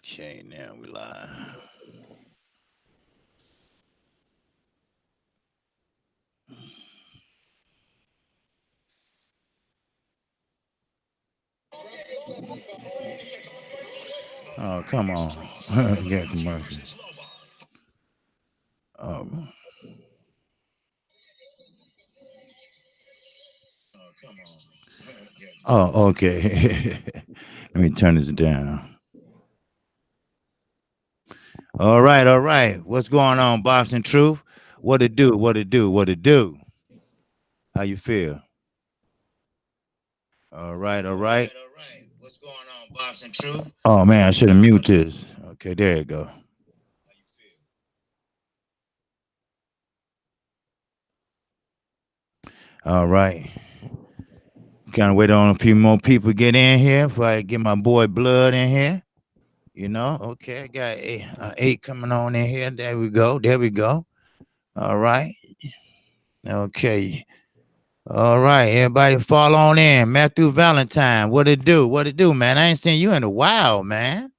Okay, now we live. Oh, come on. Get commercial. Oh, oh, okay. Let me turn this down. All right, all right. What's going on, Boxing Truth? What it do? What it do? What it do? How you feel? All right, all right. What's going on, Boxing Truth? Oh man, I should have muted this. Okay, there you go. All right. Kind of wait on a few more people to get in here before I get my boy Blood in here. You know, okay, I got eight coming on in here. There we go. There we go. All right. Okay. All right. Everybody fall on in. Matthew Valentine. What it do? What it do, man? I ain't seen you in a while, man.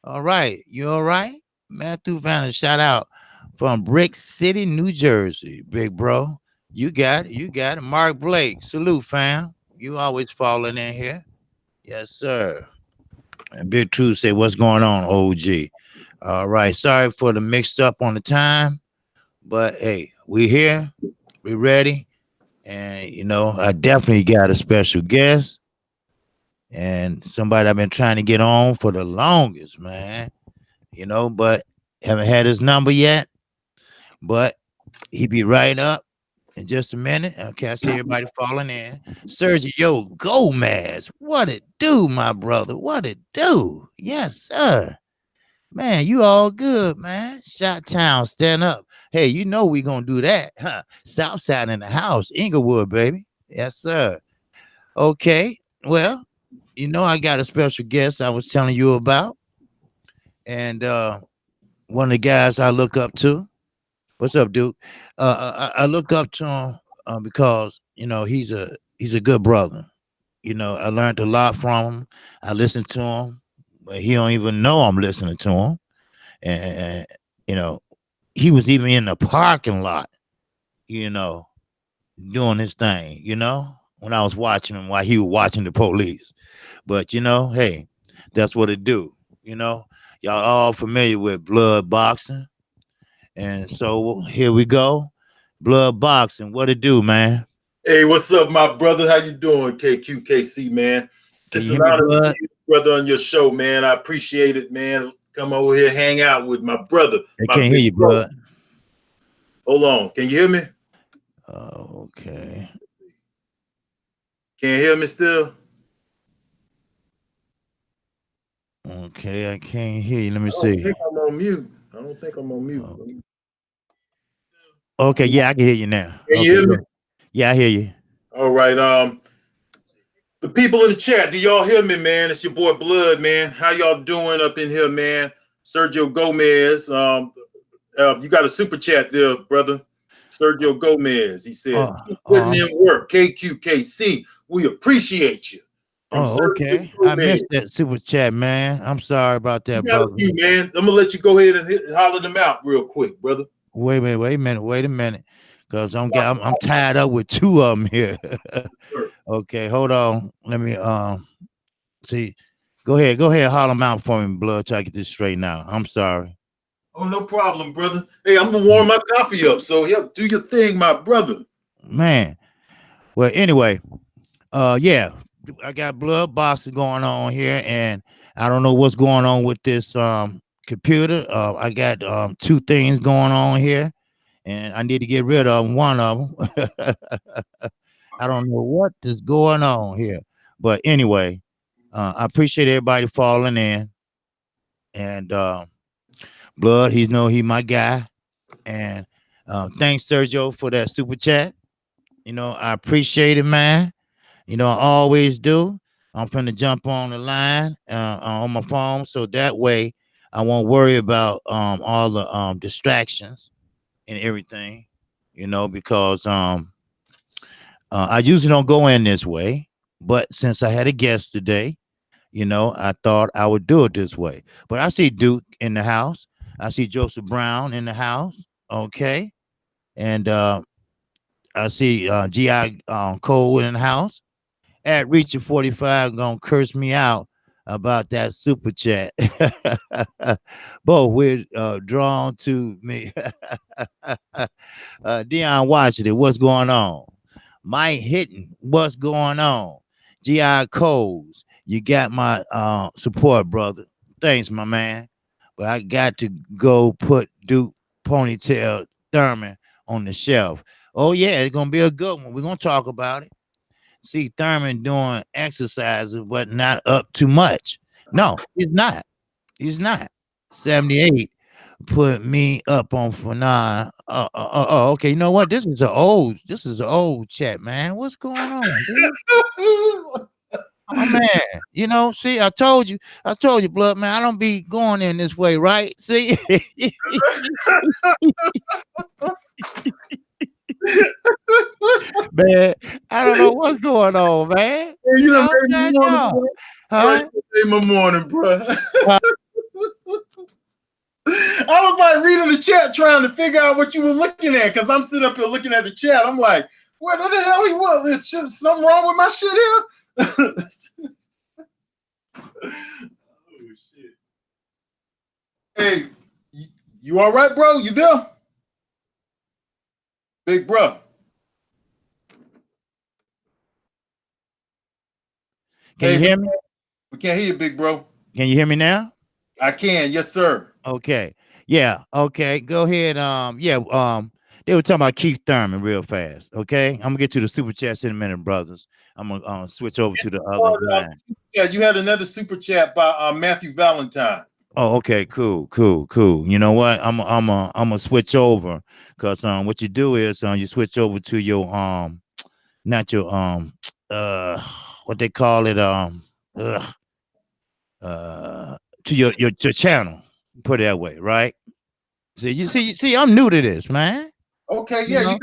All right. You all right? Matthew Valentine. Shout out from Brick City, New Jersey. Big bro. You got it. You got it. Mark Blake. Salute, fam. You always falling in here. Yes, sir. And Big True say, what's going on, OG? All right. Sorry for the mixed up on the time, but hey, we here. We ready. And, you know, I definitely got a special guest and somebody I've been trying to get on for the longest, man. You know, but haven't had his number yet. But he be right up in just a minute. Okay, I see everybody falling in. Sergio Gomez. What it do, my brother? What it do? Yes, sir. Man, you all good, man. Shot Town, stand up. Hey, you know we gonna do that, huh? Southside in the house, Inglewood, baby. Yes, sir. Okay. Well, you know I got a special guest I was telling you about, and one of the guys I look up to. What's up, Duke? I look up to him because you know he's a good brother. You know, I learned a lot from him. I listened to him, but he don't even know I'm listening to him. And you know, he was even in the parking lot, you know, doing his thing, you know, when I was watching him while he was watching the police. But you know, hey, that's what it do. You know, y'all all familiar with blood boxing, and so here we go, blood boxing. What it do, man? Hey, what's up, my brother? How you doing, Kqkc, man? Can It's you an hear me, honor to blood? be here, brother, on your show, man. I appreciate it, man. Come over here, hang out with my brother, I my can't hear big you, bro. blood. Hold on. Can you hear me? Okay. Can you hear me still? Okay, I can't hear you. Let me I don't see. think I'm on mute. I don't think I'm on mute. Oh, okay, yeah, I can hear you now. Can you Okay, hear me? go. Yeah, I hear you. All right. The people in the chat, do y'all hear me, man? It's your boy Blood, man. How y'all doing up in here, man? Sergio Gomez. You got a super chat there, brother. Sergio Gomez. He said, Oh, keep putting oh, in work. Kqkc. We appreciate you. From oh, Sergio okay. I Gomez. missed that super chat, man. I'm sorry about You that, got a brother. few, man. I'm gonna let you go ahead and holler them out real quick, brother. Wait a minute, cause I'm tied up with two of them here. Okay, hold on. Let me see. Go ahead, holler them out for me, blood. Try to get this straight now. I'm sorry, Oh, no problem, brother. Hey, I'm gonna warm my coffee up. So yeah, do your thing, my brother. man. Well, anyway, yeah, I got blood boxing going on here, and I don't know what's going on with this computer. I got two things going on here, and I need to get rid of one of them. I don't know what is going on here, but anyway, I appreciate everybody falling in, and blood. He my guy, and thanks Sergio for that super chat. You know, I appreciate it, man. You know, I always do. I'm finna jump on the line on my phone, so that way I won't worry about all the distractions and everything. You know, because I usually don't go in this way, but since I had a guest today, I thought I would do it this way. But I see Duke in the house. I see Joseph Brown in the house. Okay. And I see G.I. Cole in the house. At Reaching 45 gonna curse me out about that super chat. Both we're drawn to me. Dion Washington, what's going on? Mike Hitton, what's going on? G.I. Coles, you got my support, brother. Thanks, my man. But I got to go put Duke Ponytail Thurman on the shelf. Oh, yeah, it's going to be a good one. We're going to talk about it. See Thurman doing exercises, but not up too much. No, he's not. He's not. 78 put me up on for nine. Okay. You know what? This is an old chat, man. What's going on, dude? Oh man, see, I told you, blood man, I don't be going in this way, right? See, man, I don't know what's going on, man. You done made me morning, No, bro. huh? Made my morning, bro. Uh, I was like reading the chat trying to figure out what you were looking at because I'm sitting up here looking at the chat. I'm like, what the hell he was? There's shit, something wrong with my shit here? Oh, shit. Hey, you all right, bro? You there? Big bro. Can you hear me? We can't hear you, big bro. Can you hear me now? I can, yes, sir. Okay. Yeah. Okay. Go ahead. Yeah. They were talking about Keith Thurman real fast. Okay. I'm gonna get to the super chats in a minute, brothers. I'm gonna switch over to the other line. Yeah, you had another super chat by Matthew Valentine. Oh, okay, cool. You know what? I'm gonna switch over because what you do is you switch over to your not your what they call it to your channel. Put it that way, right? So you see, I'm new to this, man. Okay, yeah,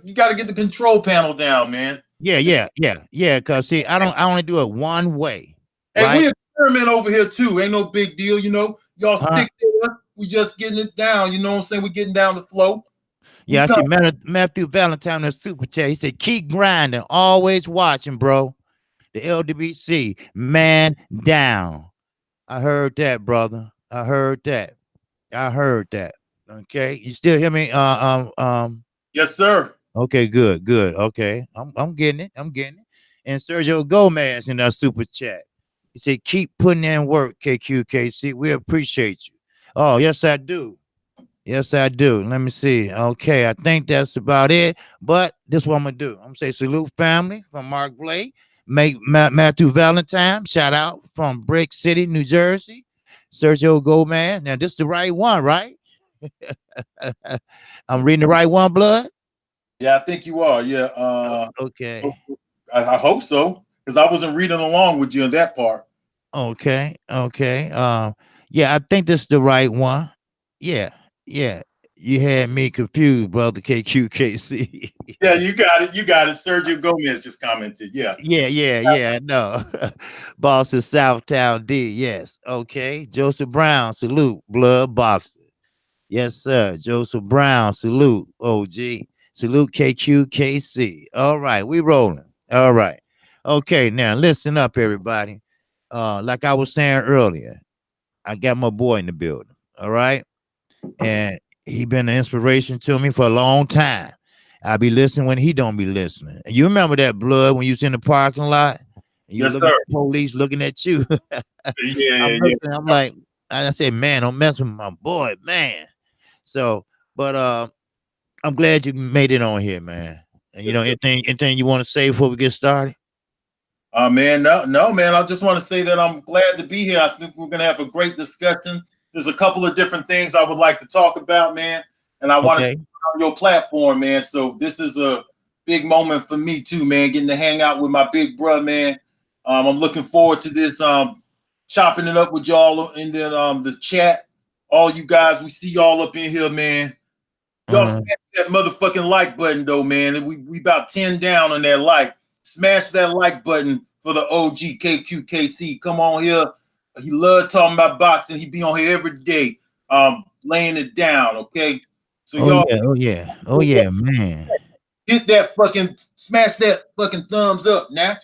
you gotta get the control panel down, man. Yeah. Cause see, I only do it one way. Hey, right? we experiment over here too. Ain't no big deal, Y'all stick there. We just getting it down. You know what I'm saying? We getting down the flow. Yeah, I see Matthew Valentine in the super chat. He said, keep grinding, always watching, bro. The LWC, man down. I heard that, brother. I heard that. Okay, you still hear me? Yes, sir. Okay, good. Okay, I'm getting it. And Sergio Gomez in that super chat. He said, keep putting in work, Kqkc. We appreciate you. Oh, yes, I do. Let me see. Okay, I think that's about it. But this is what I'm gonna do. I'm gonna say salute family from Mark Blake. Make Matthew Valentine, shout out from Brick City, New Jersey. Sergio Gomez. Now, this is the right one, right? I'm reading the right one, blood. Yeah, I think you are. Yeah. Okay. I hope so, because I wasn't reading along with you in that part. Okay. Yeah, I think this is the right one. Yeah. You had me confused, brother Kqkc. Yeah, you got it. Sergio Gomez just commented. Yeah. No. Boss is Southtown D. Yes. Okay. Joseph Brown, salute. Blood boxer. Yes, sir. Joseph Brown, salute. OG. Salute Kqkc. All right, we rolling. All right. Okay, now listen up, everybody. Like I was saying earlier, I got my boy in the building. All right. And he been an inspiration to me for a long time. I be listening when he don't be listening. And you remember that, blood, when you was in the parking lot and you Yes, looking sir. at the police looking at you. Yeah. I'm like, I said, man, don't mess with my boy, man. So, but I'm glad you made it on here, man. And you know, anything you want to say before we get started? Man, no, man. I just want to say that I'm glad to be here. I think we're gonna have a great discussion. There's a couple of different things I would like to talk about, man. And I want to on your platform, man. So this is a big moment for me too, man. Getting to hang out with my big brother, man. I'm looking forward to this. Chopping it up with y'all in the chat. All you guys, we see y'all up in here, man. Y'all smash that motherfucking like button, though, man. We about 10 down on that like. Smash that like button for the OG Kqkc. Come on here. He love talking about boxing. He be on here every day, laying it down. Okay, so Oh y'all yeah, oh yeah, oh yeah, man. hit that fucking smash that fucking thumbs up now.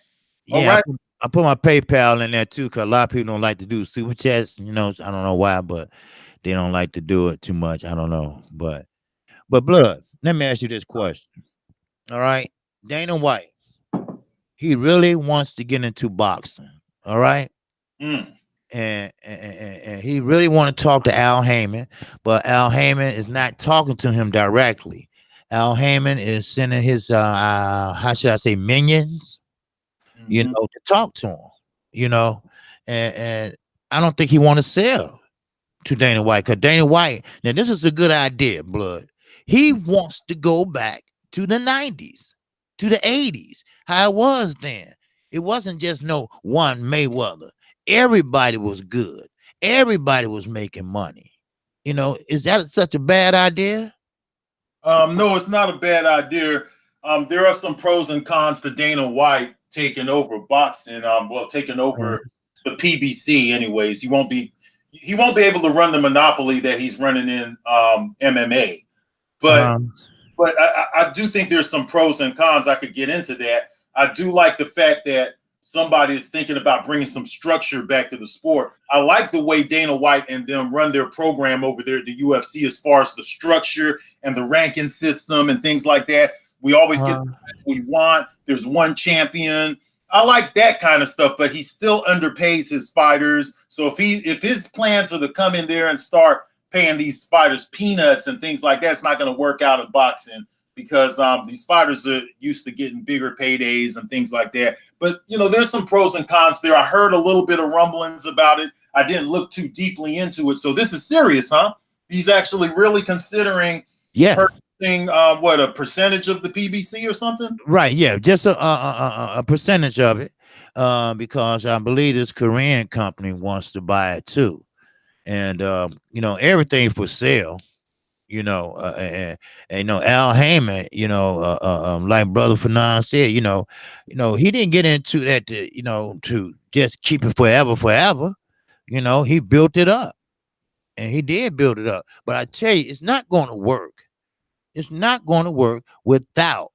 All Yeah, right. I put my PayPal in there too, cause a lot of people don't like to do super chats. You know, I don't know why, but they don't like to do it too much. I don't know, but blood. Let me ask you this question. All right, Dana White, he really wants to get into boxing. All right. Mm. And he really want to talk to Al Heyman, but Al Heyman is not talking to him directly. Al Heyman is sending his how should I say minions, you Mm-hmm. know, to talk to him, you know, and I don't think he want to sell to Dana White because Dana White. Now this is a good idea, blood. He wants to go back to the 90s, to the 80s, how it was then. It wasn't just no one Mayweather. Everybody was good. Everybody was making money. You know, is that such a bad idea? No, it's not a bad idea. There are some pros and cons to Dana White taking over boxing. Well, taking Uh, over the PBC. Anyways, he won't be able to run the monopoly that he's running in MMA. But uh, but I do think there's some pros and cons. I could get into that. I do like the fact that somebody is thinking about bringing some structure back to the sport. I like the way Dana White and them run their program over there at the UFC as far as the structure and the ranking system and things like that. We always get uh, the best we want. There's one champion. I like that kind of stuff, but he still underpays his fighters. So if his plans are to come in there and start paying these fighters peanuts and things like that, it's not going to work out in boxing because these fighters are used to getting bigger paydays and things like that. But, there's some pros and cons there. I heard a little bit of rumblings about it. I didn't look too deeply into it. So this is serious, huh? He's actually really considering yeah, purchasing, what, a percentage of the PBC or something? right. Yeah, just a percentage of it, because I believe this Korean company wants to buy it too, and everything for sale. And Al Heyman, like Brother Fanon said, he didn't get into that to just keep it forever, forever. He built it up, and he did build it up. But I tell you, it's not going to work. It's not going to work without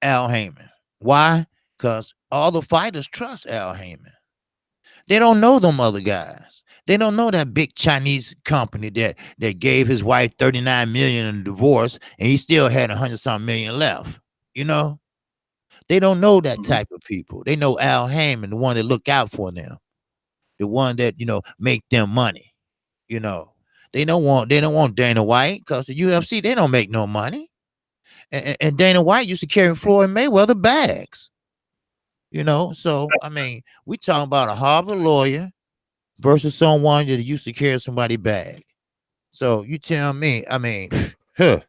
Al Heyman. Why? Because all the fighters trust Al Heyman. They don't know them other guys. They don't know that big Chinese company that gave his wife 39 million in divorce and he still had 100 something million left. You know, they don't know that Mhm. type of people. They know Al Heyman, the one that look out for them, the one that make them money. You know, they don't want Dana White because the UFC they don't make no money. And Dana White used to carry Floyd Mayweather bags. So I mean, we talking about a Harvard lawyer versus someone that used to carry somebody bag. So you tell me, I mean, huh,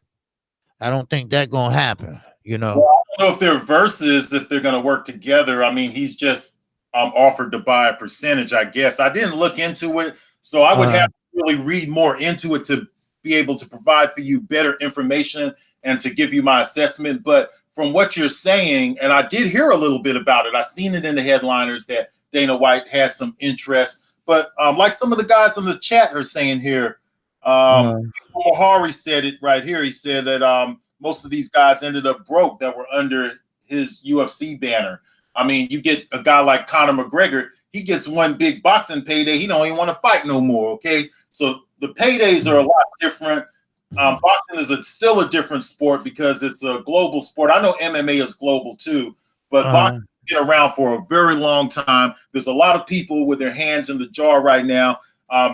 I don't think that gonna happen, you know. Well, I don't know if they're versus if they're going to work together. I mean, he's just offered to buy a percentage, I guess. I didn't look into it, so I would have Uh, to really read more into it to be able to provide for you better information and to give you my assessment. But from what you're saying, and I did hear a little bit about it, I seen it in the headliners that Dana White had some interest. But like some of the guys in the chat are saying here, um, uh, Mahari said it right here. He said that most of these guys ended up broke that were under his UFC banner. I mean, you get a guy like Conor McGregor, he gets one big boxing payday. He don't even want to fight no more. Okay, so the paydays are a lot different. Boxing is still a different sport because it's a global sport. I know MMA is global too, but boxing uh, has been around for a very long time. There's a lot of people with their hands in the jar right now.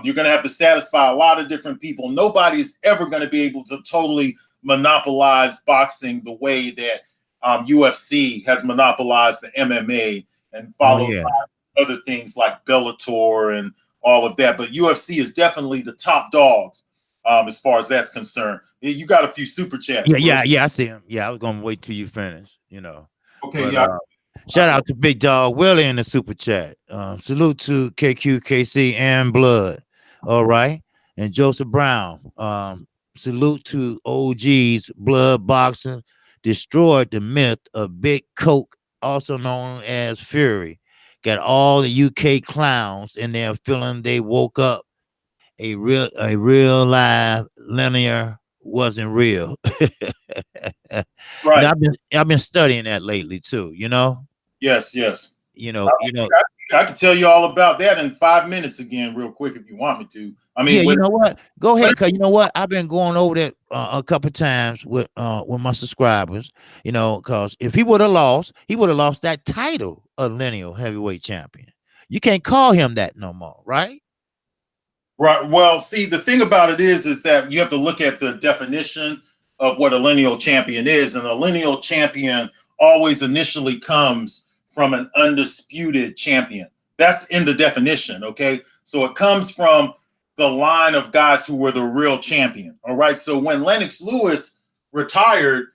You're going to have to satisfy a lot of different people. Nobody's ever going to be able to totally monopolize boxing the way that UFC has monopolized the MMA and oh followed yeah, by other things like Bellator and all of that. But UFC is definitely the top dogs as far as that's concerned. You got a few super chats, yeah, bro. yeah, yeah. I see him. Yeah, I was gonna wait till you finish. Okay, But yeah. shout out to Big Dog Willie in the super chat. Salute to Kqkc and Blood. All right, and Joseph Brown. Salute to OG's Blood Boxing destroyed the myth of Big Coke, also known as Fury. got all the UK clowns in there feeling they woke up a real live linear wasn't real. Right. I've been studying that lately too, you know. Yes, yes. You know, you know, I can tell you all about that in 5 minutes again, real quick, if you want me to. I yeah, mean, you with, know what? Go ahead, cause you know what? I've been going over that a couple times with my subscribers. You know, cause if he would have lost that title of lineal heavyweight champion. You can't call him that no more, right? right. Well, see, the thing about it is that you have to look at the definition of what a lineal champion is, and a lineal champion always initially comes from an undisputed champion. That's in the definition. Okay, so it comes from the line of guys who were the real champion. All right. So when Lennox Lewis retired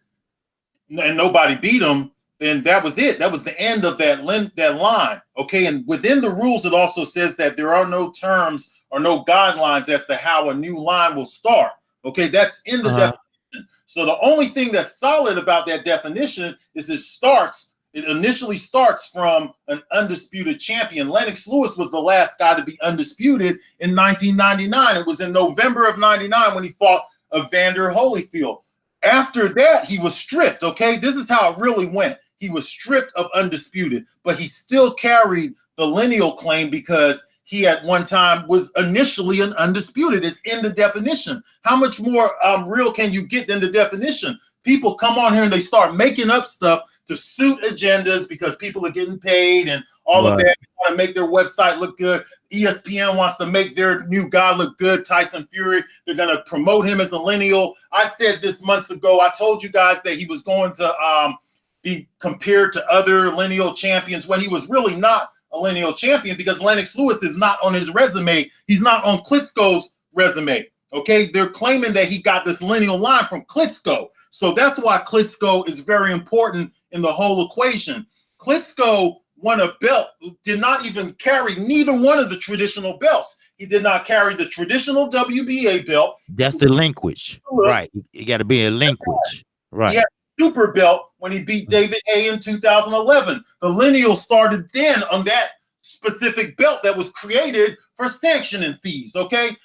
and nobody beat him, then that was it. That was the end of that line. Okay, and within the rules, it also says that there are no terms or no guidelines as to how a new line will start. Okay, that's in the Uh-huh. definition. So the only thing that's solid about that definition is it starts. It initially starts from an undisputed champion. Lennox Lewis was the last guy to be undisputed in 1999. It was in November of '99 when he fought Evander Holyfield. After that, he was stripped. Okay, this is how it really went. He was stripped of undisputed, but he still carried the lineal claim because he at one time was initially an undisputed. It's in the definition. How much more real can you get than the definition? People come on here and they start making up stuff to suit agendas because people are getting paid and all of Right. that. They want to make their website look good. ESPN wants to make their new guy look good, Tyson Fury. They're going to promote him as a lineal. I said this months ago. I told you guys that he was going to be compared to other lineal champions when he was really not a lineal champion because Lennox Lewis is not on his resume. He's not on Klitschko's resume. Okay, they're claiming that he got this lineal line from Klitschko. So that's why Klitschko is very important in the whole equation. Klitschko won a belt, did not even carry neither one of the traditional belts. He did not carry the traditional WBA belt. That's the linkage. Right. You got to be a linkage. He Right. had a super belt when he beat David Hay in 2011. The lineal started then on that specific belt that was created for sanctioning fees. Okay.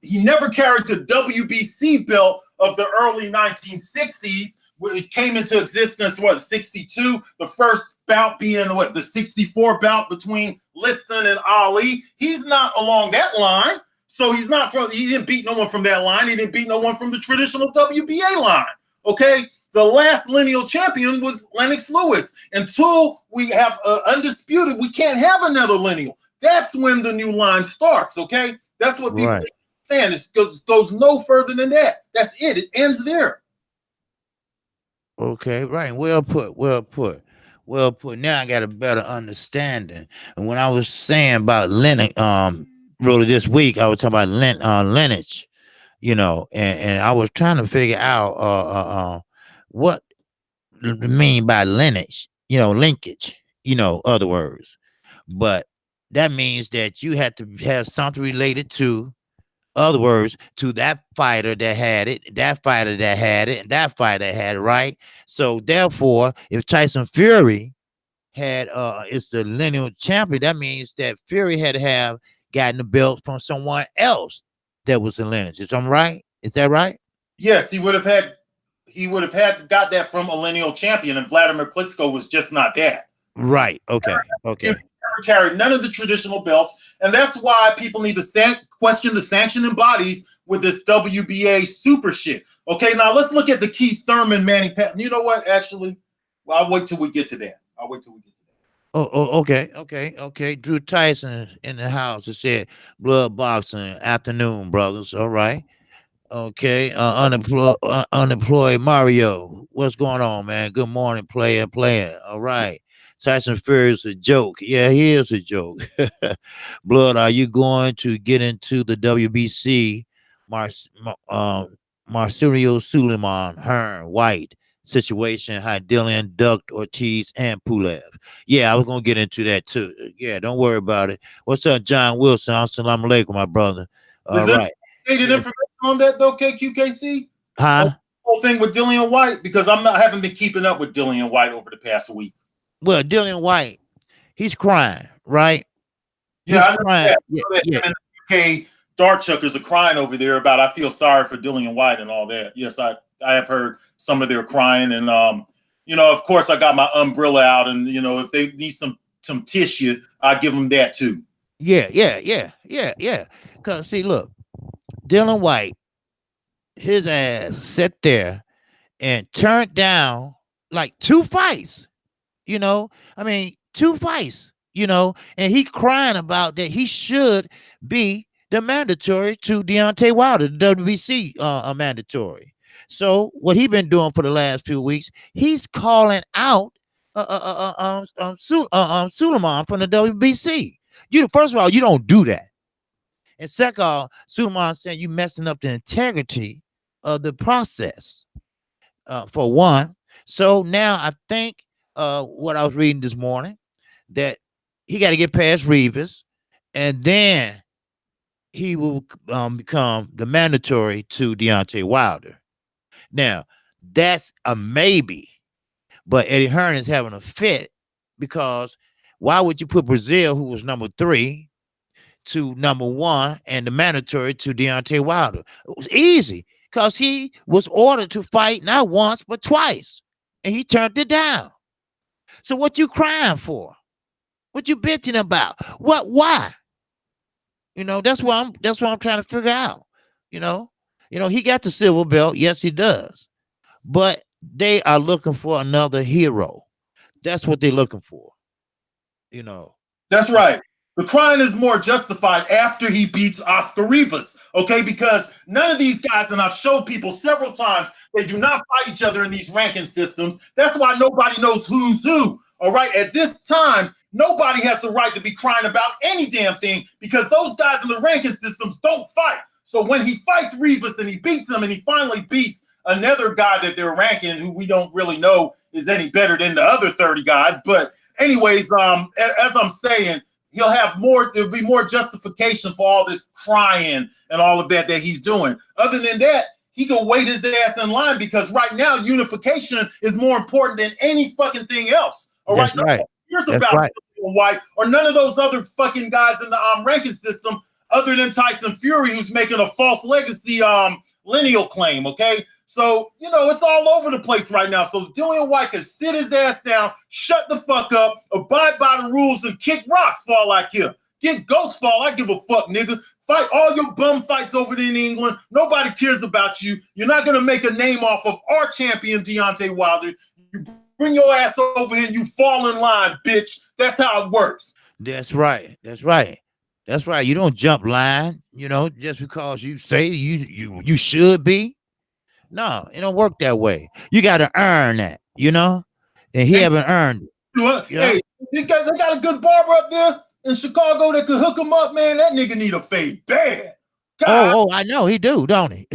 He never carried the WBC belt of the early 1960s, which came into existence, 62? The first bout being the 64 bout between Liston and Ali. He's not along that line. So he didn't beat no one from that line. He didn't beat no one from the traditional WBA line. Okay. The last lineal champion was Lennox Lewis. Until we have undisputed, we can't have another lineal. That's when the new line starts. Okay. That's what people Right. saying. It goes no further than that. That's it. It ends there. Okay, right. Well put. Well put. Well put. Now I got a better understanding. And when I was saying about Linux, really this week I was talking about lineage, you know, and I was trying to figure out what mean by lineage, you know, linkage, you know, other words. But that means that you had to have something related to other words, to that fighter that had it, that fighter that had it, and that fighter that had it, right? So therefore, if Tyson Fury had is the lineal champion, that means that Fury had to have gotten the belt from someone else that was the lineage. Is I'm right? Is that right? Yes, he would have had got that from a lineal champion, and Vladimir Klitschko was just not that. Right. Okay. He Okay. never carried none of the traditional belts, and that's why people need to question the sanctioning bodies with this WBA super shit. Okay, now let's look at the Keith Thurman Manny Pat. You know what? Actually, well, I'll wait till we get to that. Okay. Drew Tyson in the house. It said blood boxing afternoon, brothers. All right. Okay, unemployed Mario. What's going on, man? Good morning, player. All right. Tyson Fury is a joke. Yeah, he is a joke. Blood, are you going to get into the WBC Mar- Marcelio Suleiman, Hearn, White situation, how Dylan ducked Ortiz and Pulev? Yeah, I was gonna get into that too. Yeah, don't worry about it. What's up, John Wilson? Assalamu alaikum, my brother. Is All there right. updated Yeah. information on that though, Kqkc? On Huh? the whole thing with Dillian White, because I haven't been keeping up with Dillian White over the past week. Well, Dylan White, He's crying, right? Yeah, He's I know crying. that. Yeah, I know that yeah, him and the UK dart chuckers are crying over there about I feel sorry for Dillian White and all that. Yes, I have heard some of their crying, and of course I got my umbrella out, and if they need some tissue, I give them that too. yeah. Cause see, look, Dylan White, his ass sat there and turned down like 2 fights. I mean, 2 fights. And he crying about that he should be the mandatory to Deontay Wilder, the WBC a mandatory. So what he been doing for the last few weeks, he's calling out Suleiman from the WBC. First of all, you don't do that. And second of all, Suleiman saying you messing up the integrity of the process, for one. So now I think what I was reading this morning, that he got to get past Reeves, and then he will become the mandatory to Deontay Wilder. Now, that's a maybe, but Eddie Hearn is having a fit because why would you put Brazil, who was number 3, to number 1 and the mandatory to Deontay Wilder? It was easy because he was ordered to fight not once but twice, and he turned it down. So what you crying for? What you bitching about? What? Why? That's what I'm trying to figure out. You know, he got the silver belt. Yes, he does. But they are looking for another hero. That's what they're looking for. You know. That's right. The crying is more justified after he beats Oscar Rivas, okay? Because none of these guys, and I've showed people several times, they do not fight each other in these ranking systems. That's why nobody knows who's who, all right? At this time, nobody has the right to be crying about any damn thing because those guys in the ranking systems don't fight. So when he fights Rivas and he beats him and he finally beats another guy that they're ranking who we don't really know is any better than the other 30 guys, but anyways, as I'm saying, there'll be more justification for all this crying and all of that he's doing. Other than that, he can wait his ass in line because right now unification is more important than any fucking thing else. All right. That's right. Here's That's about right. White or none of those other fucking guys in the ranking system other than Tyson Fury, who's making a false legacy lineal claim. Okay. So, it's all over the place right now. So Dillian White can sit his ass down, shut the fuck up, abide by the rules, and kick rocks for all I care. Get ghost fall, I give a fuck, nigga. Fight all your bum fights over there in England. Nobody cares about you. You're not going to make a name off of our champion, Deontay Wilder. You bring your ass over here and you fall in line, bitch. That's how it works. That's right. That's right. That's right. You don't jump line, just because you say you should be. No, it don't work that way. You got to earn that, and he haven't earned it. Hey, they got a good barber up there in Chicago that could hook him up, man. That nigga need a fade bad. God. Oh, I know he do, don't he?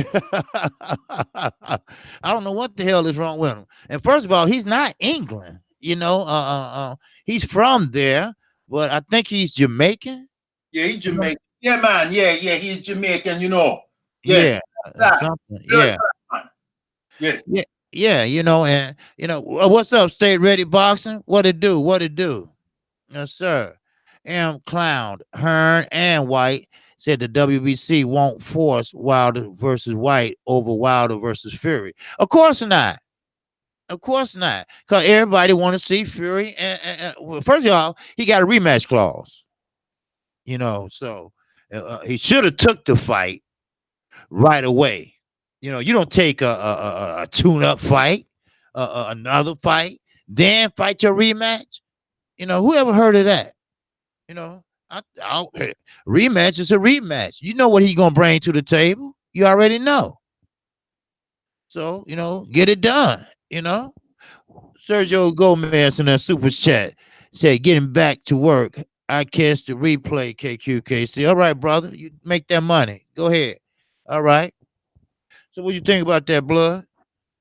I don't know what the hell is wrong with him. And first of all, he's not England, he's from there, but I think he's Jamaican. Yeah, he's Jamaican. Yeah, man. Yeah, he's Jamaican, Yes. Yeah. Something. Yeah. Yes. Yeah, and what's up, State Ready Boxing? What it do? Yes, sir. M. Clown, Hearn, and White said the WBC won't force Wilder versus White over Wilder versus Fury. Of course not. Because everybody want to see Fury. And well, first of all, he got a rematch clause. So he should have took the fight right away. You don't take a tune-up fight, another fight, then fight your rematch. Who ever heard of that? Rematch is a rematch. You know what he's gonna bring to the table. You already know. So get it done. Sergio Gomez in that super chat said, "Getting back to work. I catch the replay, Kqkc. All right, brother, you make that money. Go ahead. All right. So what you think about that, blood?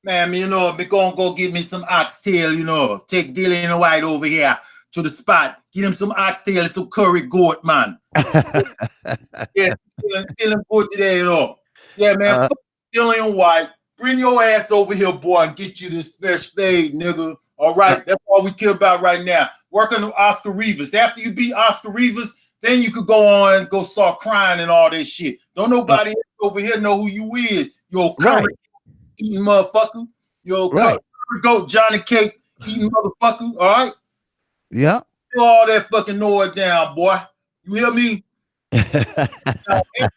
Man, me gonna go get me some oxtail, Take Dillian White over here to the spot. Get him some oxtail and some curry goat, man. Yeah, feeling good today, Yeah, man, fuck Dillian White. Bring your ass over here, boy, and get you this fresh fade, nigga. All right, that's all we care about right now. Working on Oscar Rivas. After you beat Oscar Rivas, then you could go on and go start crying and all that shit. Don't nobody over here know who you is. Yo, curry eating motherfucker. Yo, curry goat Johnny Cake eating motherfucker. All right. Yeah. Do all that fucking noise down, boy. You hear me? Now, man,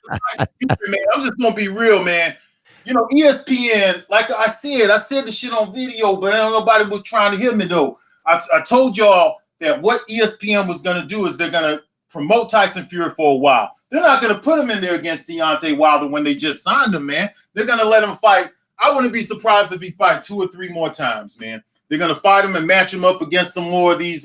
I'm just gonna be real, man. You know, ESPN, like I said the shit on video, but nobody was trying to hear me though. I told y'all that what ESPN was gonna do is they're gonna promote Tyson Fury for a while. They're not gonna put him in there against Deontay Wilder when they just signed him, man. They're gonna let him fight. I wouldn't be surprised if he fight 2 or 3 more times, man. They're gonna fight him and match him up against some more of these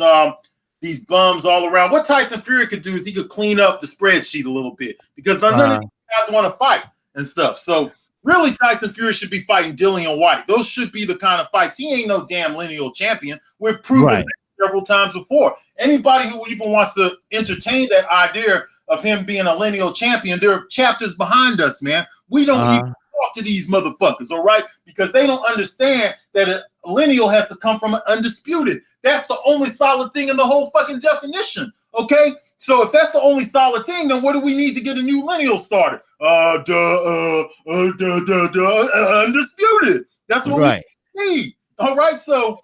bums all around. What Tyson Fury could do is he could clean up the spreadsheet a little bit because none of these guys want to fight and stuff. So really, Tyson Fury should be fighting Dillian White. Those should be the kind of fights. He ain't no damn lineal champion. We've proven that several times before. Anybody who even wants to entertain that idea of him being a lineal champion, there are chapters behind us, man. We don't even talk to these motherfuckers, all right? Because they don't understand that a lineal has to come from an undisputed. That's the only solid thing in the whole fucking definition, okay? So if that's the only solid thing, then what do we need to get a new lineal started? Undisputed. That's what we need. All right. So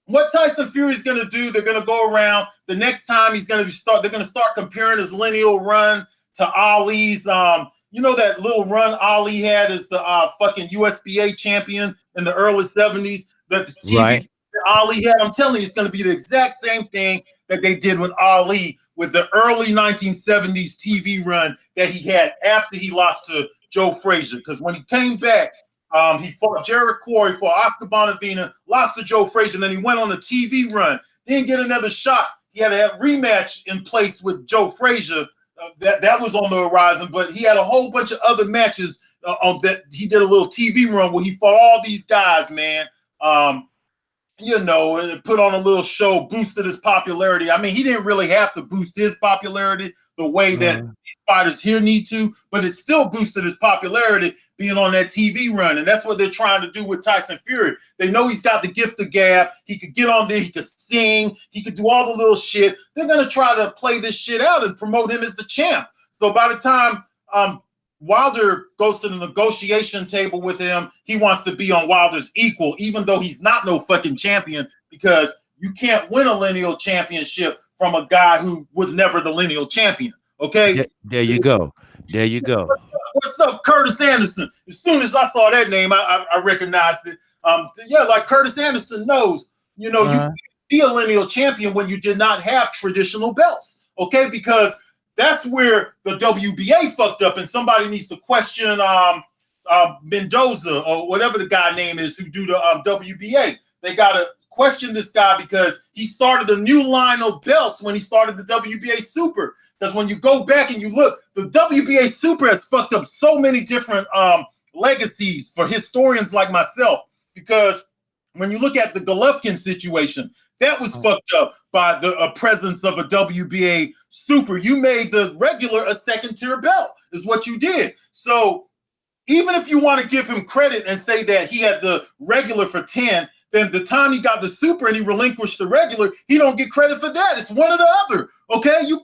what Tyson Fury is going to do, they're going to go around. The next time they're going to start comparing his lineal run to Ali's. You know that little run Ali had as the fucking USBA champion in the early 70s? That the TV that Ali had. I'm telling you, it's going to be the exact same thing that they did with Ali with the early 1970s TV run that he had after he lost to Joe Frazier. Because when he came back, he fought Jared Quarry, fought Oscar Bonavena, lost to Joe Frazier, and then he went on a TV run. Didn't get another shot. He had a rematch in place with Joe Frazier. That was on the horizon, but he had a whole bunch of other matches that he did a little TV run where he fought all these guys, man. You know, put on a little show, boosted his popularity. I mean, he didn't really have to boost his popularity the way that these fighters here need to, but it still boosted his popularity being on that TV run. And that's what they're trying to do with Tyson Fury. They know he's got the gift of gab. He could get on there. He could sing. He could do all the little shit. They're going to try to play this shit out and promote him as the champ. So by the time Wilder goes to the negotiation table with him, he wants to be on Wilder's equal, even though he's not no fucking champion, because you can't win a lineal championship from a guy who was never the lineal champion. Okay? There you go. There you go. What's up, Curtis Anderson? As soon as I saw that name, I recognized it. Yeah, like Curtis Anderson knows, you know, you can't be a lineal champion when you did not have traditional belts. Okay? Because that's where the WBA fucked up, and somebody needs to question Mendoza or whatever the guy name is who do the WBA. They got to question this guy because he started a new line of belts when he started the WBA Super. Because when you go back and you look, the WBA Super has fucked up so many different legacies for historians like myself. Because when you look at the Golovkin situation, that was fucked up by the presence of a WBA Super. You made the regular a second-tier belt, is what you did. So even if you want to give him credit and say that he had the regular for 10, then the time he got the Super and he relinquished the regular, he don't get credit for that. It's one or the other, okay? You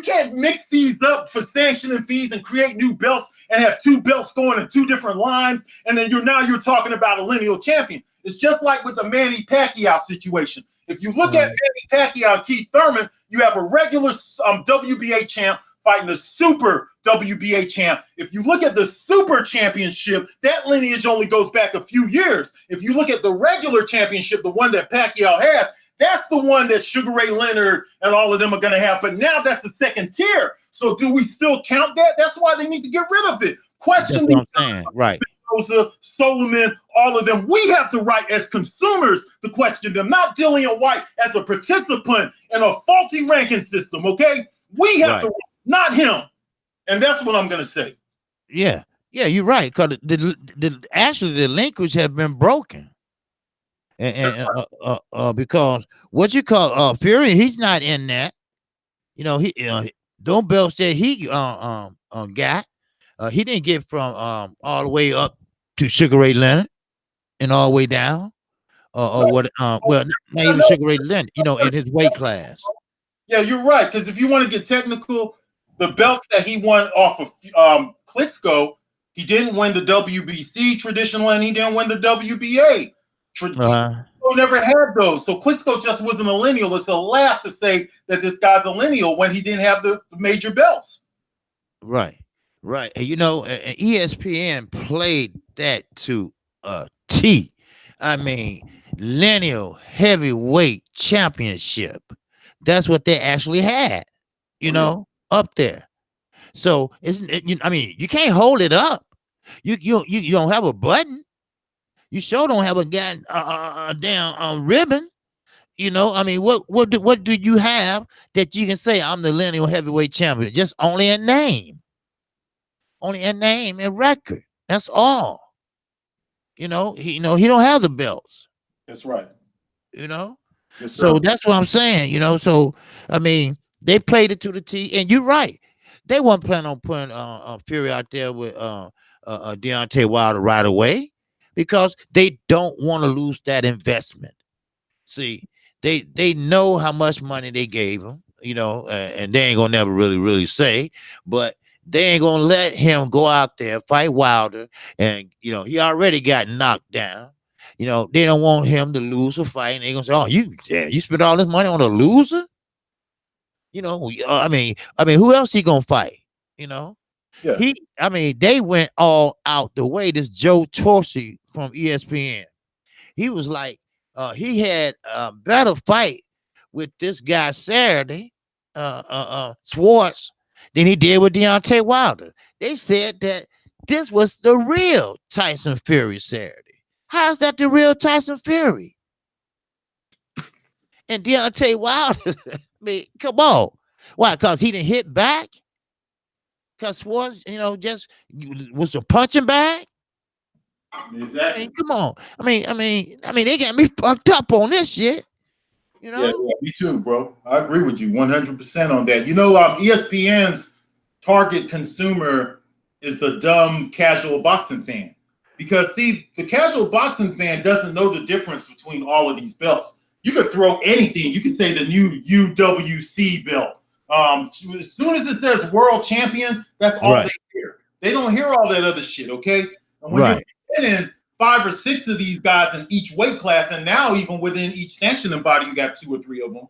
can't mix these up for sanctioning fees and create new belts and have 2 belts going in 2 different lines, and then you're talking about a lineal champion. It's just like with the Manny Pacquiao situation. If you look at Manny Pacquiao and Keith Thurman, you have a regular WBA champ fighting a super WBA champ. If you look at the super championship, that lineage only goes back a few years. If you look at the regular championship, the one that Pacquiao has, that's the one that Sugar Ray Leonard and all of them are going to have. But now that's the second tier. So do we still count that? That's why they need to get rid of it. Question That's what I'm saying. Right. Solomon, all of them. We have the right as consumers to question them, not Dillian White as a participant in a faulty ranking system, okay? We have the right, not him. And that's what I'm going to say. Yeah. Yeah, you're right. Because actually the linkage have been broken. And because what you call Fury, he's not in that. You know, Don Bell said he got. He didn't get from all the way up to Sugar Ray Leonard and all the way down. or what? Well, not even Sugar Ray Leonard. In his weight class. Yeah, you're right. Because if you want to get technical, the belts that he won off of Klitschko, he didn't win the WBC traditional, and he didn't win the WBA. Uh-huh. Klitschko never had those, so Klitschko just was a lineal. It's a laugh to say that this guy's a lineal when he didn't have the major belts. Right, right. And ESPN played that to a T. I mean, lineal heavyweight championship. That's what they actually had. Oh, yeah. Up there. So I mean, you can't hold it up. You don't have a button. You sure don't have a goddamn damn ribbon. I mean, what do you have that you can say I'm the lineal heavyweight champion? Just only a name and record. That's all. He don't have the belts. That's right. Yes, So sir. that's what I'm saying. So I mean, they played it to the T, and you're right. They weren't planning on putting Fury out there with Deontay Wilder right away because they don't want to lose that investment. See, they know how much money they gave him, and they ain't gonna never really say, but they ain't gonna let him go out there fight Wilder, and he already got knocked down. They don't want him to lose a fight, and they gonna say, "Oh, you spent all this money on a loser." I mean, who else he gonna fight? Yeah. I mean, they went all out the way. This Joe Torcy from ESPN, he was like, he had a better fight with this guy Saturday, Swartz, than he did with Deontay Wilder. They said that this was the real Tyson Fury Saturday. How's that the real Tyson Fury? And Deontay Wilder, I mean, come on. Why? Because he didn't hit back? Because Swartz, just was a punching bag? Exactly. I mean, come on. I mean, they got me fucked up on this shit. Yeah, me too, bro. I agree with you 100% on that. ESPN's target consumer is the dumb casual boxing fan. Because, see, the casual boxing fan doesn't know the difference between all of these belts. You could throw anything. You could say the new UWC belt. As soon as it says world champion, that's all they hear. They don't hear all that other shit, okay? And when you're getting 5 or 6 of these guys in each weight class, and now even within each sanctioning body, you got 2 or 3 of them.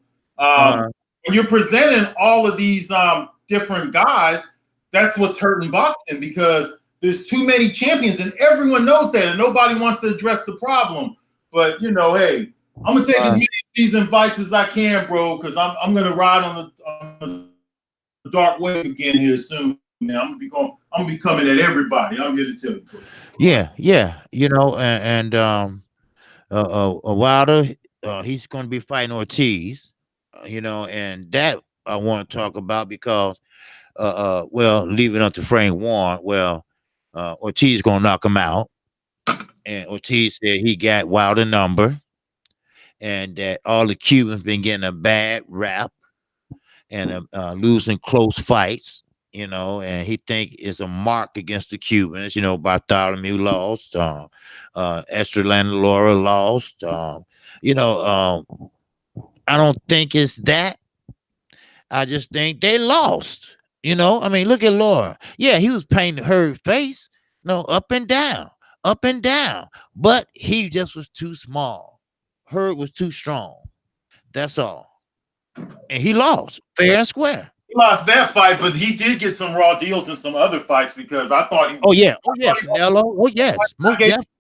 When you're presenting all of these different guys, that's what's hurting boxing because there's too many champions, and everyone knows that, and nobody wants to address the problem. But hey, I'm gonna take as many of these invites as I can, bro, because I'm gonna ride on the dark wave again here soon. Man, I'm gonna be coming at everybody. I'm here to tell you. Bro. Yeah. And Wilder, he's going to be fighting Ortiz, and that I want to talk about because, well, leave it up to Frank Warren. Well, Ortiz is going to knock him out, and Ortiz said he got Wilder number, and that all the Cubans been getting a bad rap and losing close fights. And he think it's a mark against the Cubans. Bartholomew lost, Estrelanda Laura lost. I don't think it's that. I just think they lost. I mean, look at Laura. Yeah, he was painting her face, up and down, but he just was too small. Herb was too strong. That's all. And he lost fair and square. He lost that fight, but he did get some raw deals in some other fights because I thought he. Oh yeah, Canelo. Oh yes,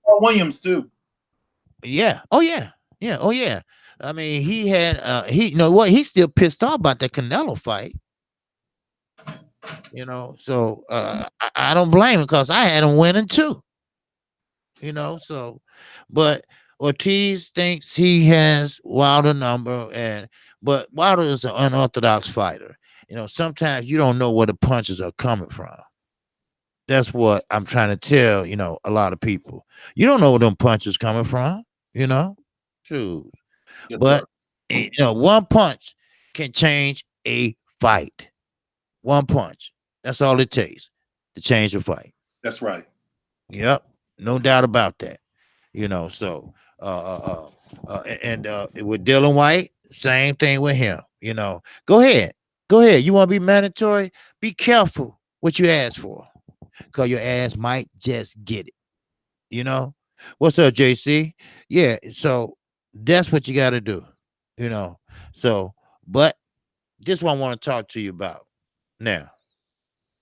Williams too. Yeah. Oh yeah. I mean, he had what? He's still pissed off about the Canelo fight. So I don't blame him because I had him winning too. But Ortiz thinks he has Wilder number, but Wilder is an unorthodox fighter. Sometimes you don't know where the punches are coming from. That's what I'm trying to tell, a lot of people. You don't know where them punches coming from, True. Yes, but, one punch can change a fight. One punch. That's all it takes to change a fight. That's right. Yep. No doubt about that. So, And with Dylan White, same thing with him. Go ahead, go ahead. You want to be mandatory? Be careful what you ask for, cause your ass might just get it. You know, what's up, JC? Yeah, so that's what you got to do. You know, so but this one I want to talk to you about now.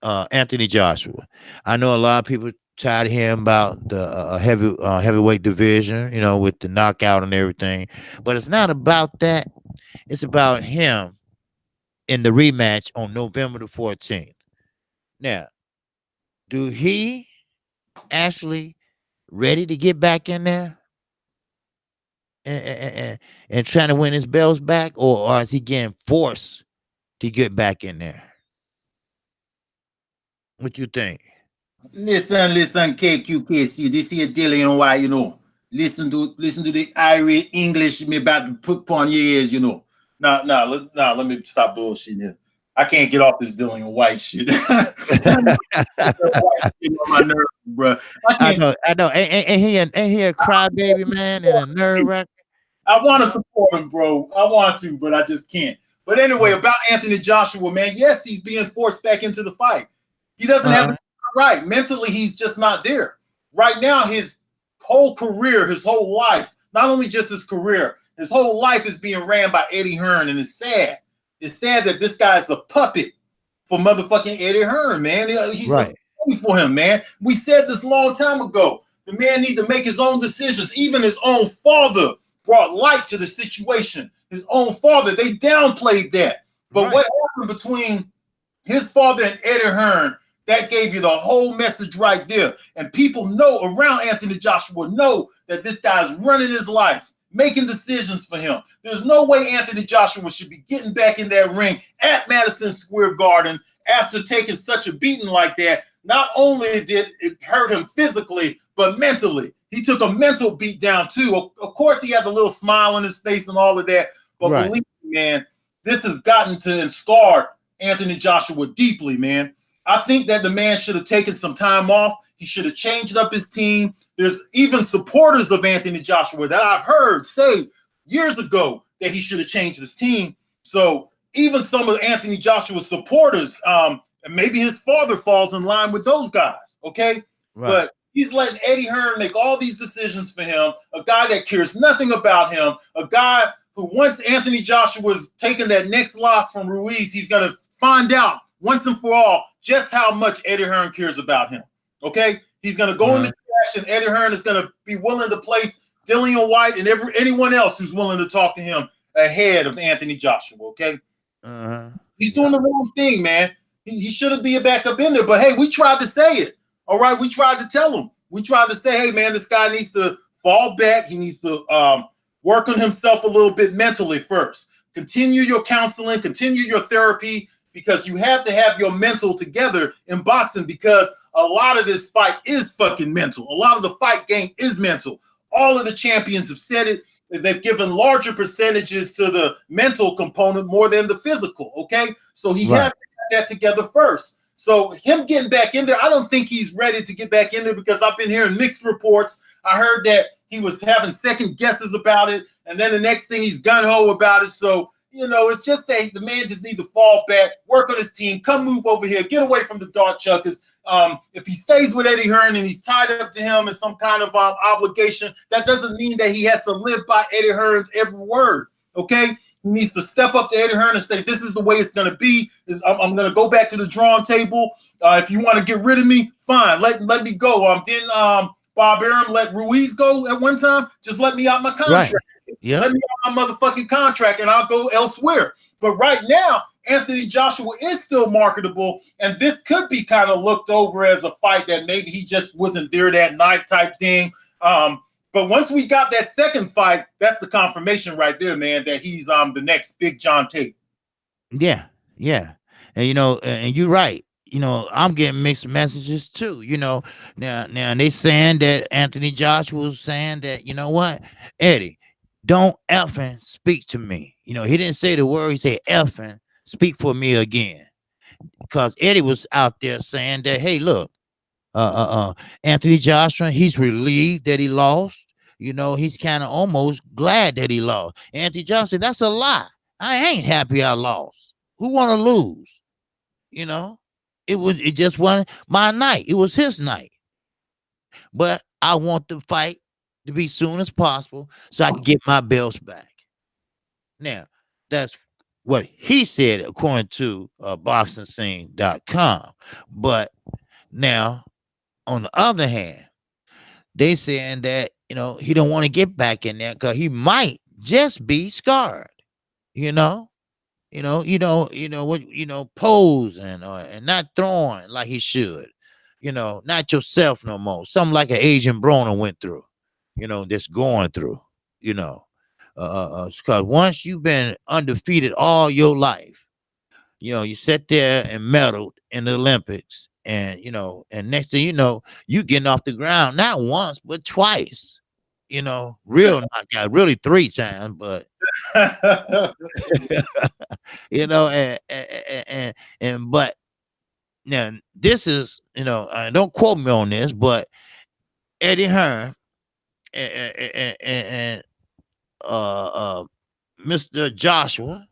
Anthony Joshua. I know a lot of people tired of hearing about the heavyweight division, with the knockout and everything. But it's not about that. It's about him in the rematch on November the 14th. Now, do he actually ready to get back in there and trying to win his belts back, or is he getting forced to get back in there? What you think? Listen, Kqkc. This here Dillian why, Listen to the Irish English me about to put upon your ears, Let me stop bullshitting here. I can't get off this Dillian White shit. My nerves, bro. I know. Ain't he a crybaby, man, and a nerve wrecker? I want to support him, bro. I want to, but I just can't. But anyway, about Anthony Joshua, man, yes, he's being forced back into the fight. He doesn't have it right. Mentally, he's just not there. Right now, his whole career, his whole life, not only just his career, his whole life is being ran by Eddie Hearn, and it's sad. It's sad that this guy's a puppet for motherfucking Eddie Hearn, man. He's right for him, man. We said this a long time ago. The man need to make his own decisions. Even his own father brought light to the situation. His own father, they downplayed that. But what happened between his father and Eddie Hearn, that gave you the whole message right there. And people know around Anthony Joshua know that this guy's running his life, making decisions for him. There's no way Anthony Joshua should be getting back in that ring at Madison Square Garden after taking such a beating like that. Not only did it hurt him physically, but mentally. He took a mental beat down too. Of course, he had a little smile on his face and all of that. But believe me, man, this has gotten to and scarred Anthony Joshua deeply, man. I think that the man should have taken some time off. He should have changed up his team. There's even supporters of Anthony Joshua that I've heard say years ago that he should have changed his team. So even some of Anthony Joshua's supporters, and maybe his father falls in line with those guys, okay? But he's letting Eddie Hearn make all these decisions for him, a guy that cares nothing about him, a guy who once Anthony Joshua's taking that next loss from Ruiz, he's going to find out once and for all just how much Eddie Hearn cares about him, okay? He's going to go in the trash, and Eddie Hearn is going to be willing to place Dillian White and anyone else who's willing to talk to him ahead of Anthony Joshua, okay? He's doing the wrong thing, man. He shouldn't be back up in there. But, hey, we tried to say it, all right? We tried to tell him. We tried to say, hey, man, this guy needs to fall back. He needs to work on himself a little bit mentally first. Continue your counseling. Continue your therapy, because you have to have your mental together in boxing, because a lot of this fight is fucking mental. A lot of the fight game is mental. All of the champions have said it. They've given larger percentages to the mental component more than the physical, okay? So he has to have that together first. So him getting back in there, I don't think he's ready to get back in there, because I've been hearing mixed reports. I heard that he was having second guesses about it, and then the next thing he's gung-ho about it. So, it's just that the man just needs to fall back, work on his team, come move over here, get away from the Dart Chuckers. If he stays with Eddie Hearn and he's tied up to him in some kind of obligation, that doesn't mean that he has to live by Eddie Hearn's every word, okay? He needs to step up to Eddie Hearn and say, this is the way it's going to be. I'm going to go back to the drawing table. If you want to get rid of me, fine, let me go. Didn't Bob Arum let Ruiz go at one time? Just let me out my contract. Let me out my motherfucking contract, and I'll go elsewhere. But right now, Anthony Joshua is still marketable, and this could be kind of looked over as a fight that maybe he just wasn't there that night type thing. But once we got that second fight, that's the confirmation right there, man, that he's the next big John Tate. Yeah. And and you're right. I'm getting mixed messages too. Now they saying that Anthony Joshua was saying that, you know what, Eddie, don't effing speak to me. He didn't say the word. He said effing speak for me again, because Eddie was out there saying that, hey, look, Anthony Joshua, he's relieved that he lost. you know, he's kind of almost glad that he lost. Anthony Johnson, that's a lie. I ain't happy I lost. Who want to lose? You know, it just wasn't my night. It was his night. But I want the fight to be soon as possible so I can get my belts back. Now, that's what he said according to boxingscene.com. But now, on the other hand, they saying that, you know, he don't want to get back in there because he might just be scarred, you know. Posing and not throwing like he should, not yourself no more. Something like an Asian Broner went through, that's going through, because once you've been undefeated all your life, you sit there and medaled in the Olympics, and and next thing you know, you getting off the ground not once but twice, real knockout, really 3 times, but but now this is, don't quote me on this, but Eddie Hearn and Mr. Joshua,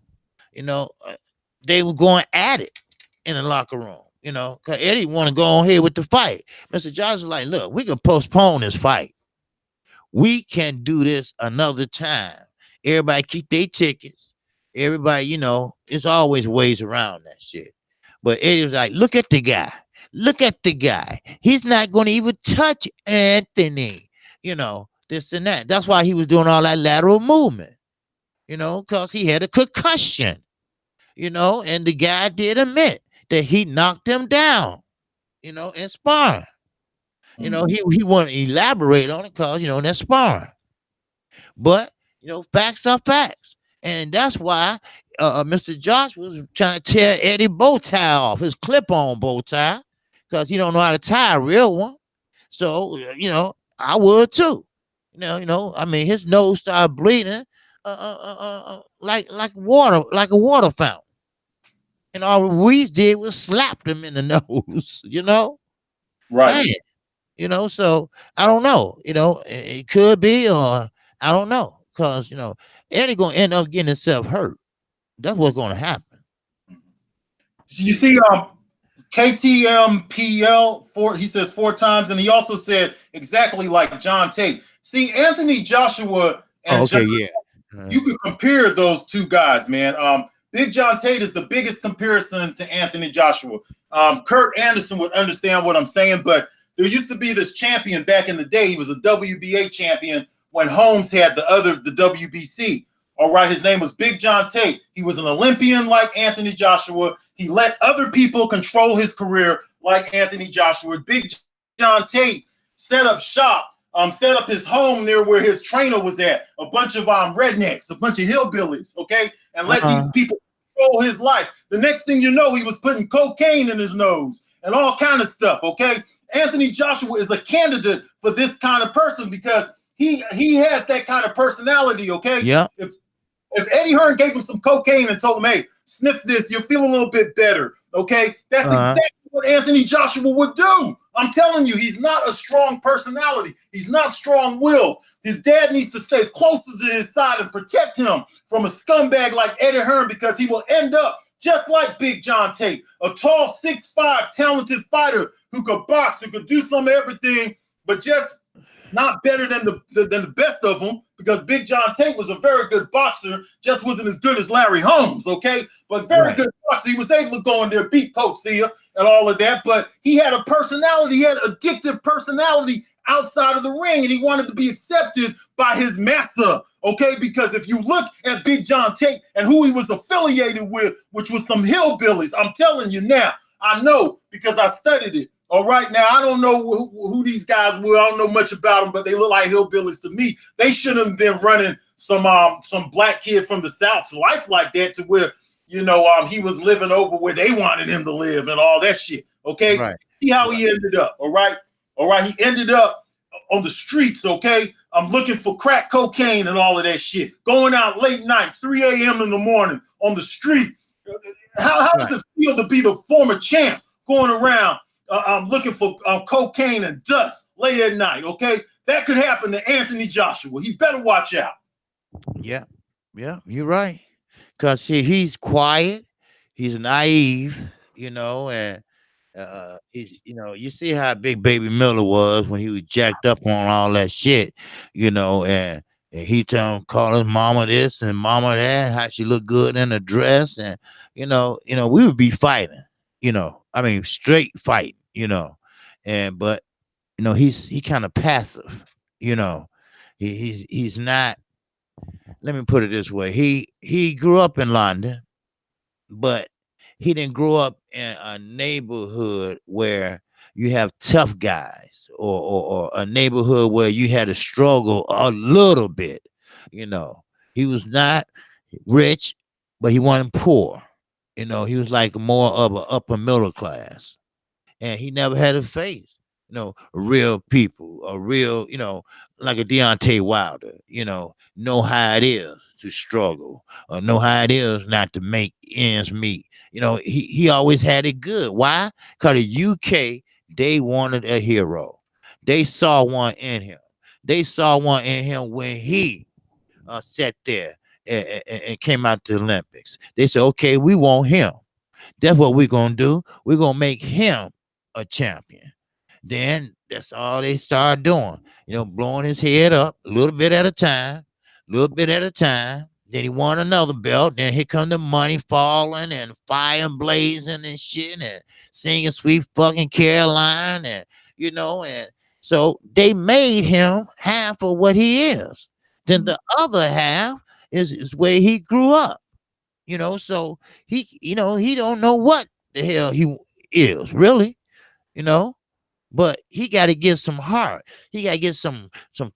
they were going at it in the locker room, because Eddie want to go on here with the fight. Mr. Joshua like, look, we can postpone this fight. We can do this another time. Everybody keep their tickets. Everybody, it's always ways around that shit. But Eddie was like, look at the guy. Look at the guy. He's not going to even touch Anthony. This and that. That's why he was doing all that lateral movement, because he had a concussion, and the guy did admit that he knocked him down, in sparring. He wouldn't elaborate on it because, that's sparring. But, facts are facts. And that's why Mr. Josh was trying to tear Eddie bow tie off, his clip-on bow tie, because he don't know how to tie a real one. So, I would too. I mean, his nose started bleeding like water, like a water fountain. And all we did was slap him in the nose, Right. Man, so I don't know, it could be, or I don't know, because Eddie gonna end up getting himself hurt. That's what's gonna happen. You see, KTMPL he says 4 times, and he also said exactly like John Tate. See, Anthony Joshua and John, you could compare those two guys, man. Big John Tate is the biggest comparison to Anthony Joshua. Kurt Anderson would understand what I'm saying, but there used to be this champion back in the day. He was a WBA champion when Holmes had the WBC. All right, his name was Big John Tate. He was an Olympian like Anthony Joshua. He let other people control his career like Anthony Joshua. Big John Tate set up shop, set up his home near where his trainer was at. A bunch of rednecks, a bunch of hillbillies, okay? And let these people control his life. The next thing you know, he was putting cocaine in his nose and all kind of stuff, okay? Anthony Joshua is a candidate for this kind of person because he has that kind of personality, okay? Yeah. If Eddie Hearn gave him some cocaine and told him, hey, sniff this, you'll feel a little bit better, okay? That's exactly what Anthony Joshua would do. I'm telling you, he's not a strong personality. He's not strong-willed. His dad needs to stay closer to his side and protect him from a scumbag like Eddie Hearn because he will end up just like Big John Tate, a tall, 6'5", talented fighter who could box, who could do some of everything, but just not better than the best of them, because Big John Tate was a very good boxer, just wasn't as good as Larry Holmes, okay? But very good boxer. He was able to go in there, beat Kqkc and all of that, but he had a personality, he had addictive personality outside of the ring, and he wanted to be accepted by his master, okay? Because if you look at Big John Tate and who he was affiliated with, which was some hillbillies, I'm telling you now, I know because I studied it. All right, now I don't know who these guys were. I don't know much about them, but they look like hillbillies to me. They shouldn't have been running some black kid from the South's life like that to where, he was living over where they wanted him to live and all that shit. Okay, right. See how he ended up. All right. He ended up on the streets. Okay, I'm looking for crack cocaine and all of that shit. Going out late night, 3 a.m. in the morning on the street. How does it feel to be the former champ going around? I'm looking for cocaine and dust late at night, okay? That could happen to Anthony Joshua. He better watch out. Yeah, yeah, you're right. Cause see, he's quiet, he's naive, and he's, you see how big Baby Miller was when he was jacked up on all that shit, and he call his mama this and mama that, how she looked good in a dress, and we would be fighting, I mean, straight fight, and but he kind of passive, you know, he's not. Let me put it this way: he grew up in London, but he didn't grow up in a neighborhood where you have tough guys, or a neighborhood where you had to struggle a little bit. You know, he was not rich, but he wasn't poor. He was like more of an upper middle class, and he never had to face, real people, a real, like a Deontay Wilder, know how it is to struggle, or know how it is not to make ends meet. He always had it good. Why? Because the UK, they wanted a hero. They saw one in him. They saw one in him when he sat there and came out to the Olympics. They said, okay, we want him. That's what we're gonna do. We're gonna make him a champion. Then that's all they started doing. Blowing his head up a little bit at a time, a little bit at a time. Then he won another belt. Then here come the money falling and fire blazing and shit, and singing Sweet Fucking Caroline, and so they made him half of what he is. Then the other half is where he grew up. So he don't know what the hell he is really, you know, but he got to get some heart. He got to get some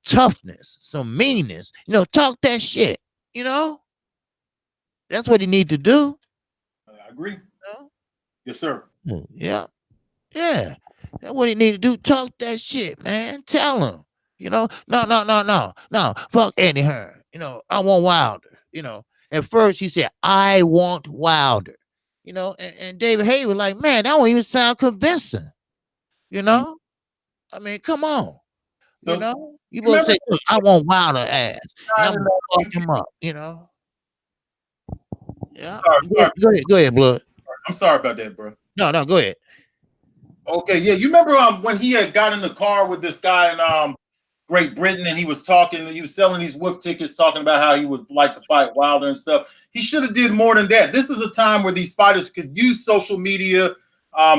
toughness, some meanness. Talk that shit. You know, that's what he need to do. I agree. You Yes, sir. Yeah, yeah. That's what he need to do. Talk that shit, man. Tell him. No, no, no, no. Fuck Eddie Hearn. I want Wilder. At first he said, I want Wilder. And David Hay was like, man, that won't even sound convincing. I mean, come on. So, You both remember say, look, I want Wilder ass. And I'm in, gonna fuck him up, Yeah. sorry, Go ahead, blood. I'm sorry about that, bro. No, go ahead. Okay, yeah, you remember when he had got in the car with this guy in Great Britain, and he was selling these wolf tickets, talking about how he would like to fight Wilder and stuff. He should have did more than that. This is a time where these fighters could use social media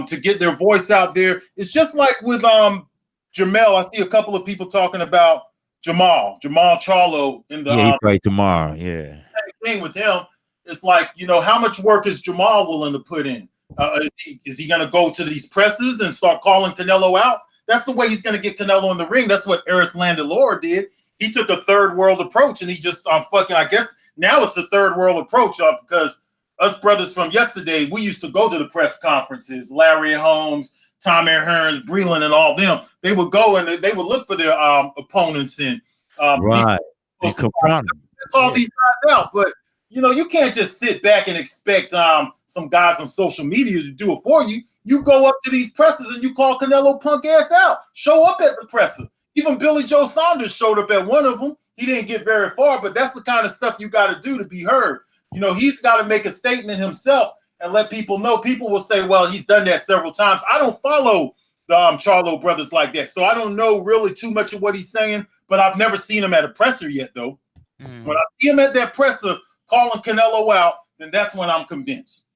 to get their voice out there. It's just like with Jamel. I see a couple of people talking about Jamal Charlo in the he fight tomorrow. Yeah. thing with him. It's like, how much work is Jamal willing to put in? Is he going to go to these presses and start calling Canelo out? That's the way he's going to get Canelo in the ring. That's what Eris Landalore did. He took a third world approach, and he just I guess now it's the third world approach because us brothers from yesterday, we used to go to the press conferences. Larry Holmes, Tommy Hearns, Breland, and all them. They would go and they would look for their opponents and right. They confront them. Call these guys out, but you can't just sit back and expect some guys on social media to do it for you. You go up to these presses and you call Canelo punk ass out. Show up at the presser. Even Billy Joe Saunders showed up at one of them. He didn't get very far, but that's the kind of stuff you got to do to be heard. He's got to make a statement himself and let people know. People will say, well, he's done that several times. I don't follow the Charlo brothers like that, so I don't know really too much of what he's saying, but I've never seen him at a presser yet, though. When I see him at that presser calling Canelo out, then that's when I'm convinced.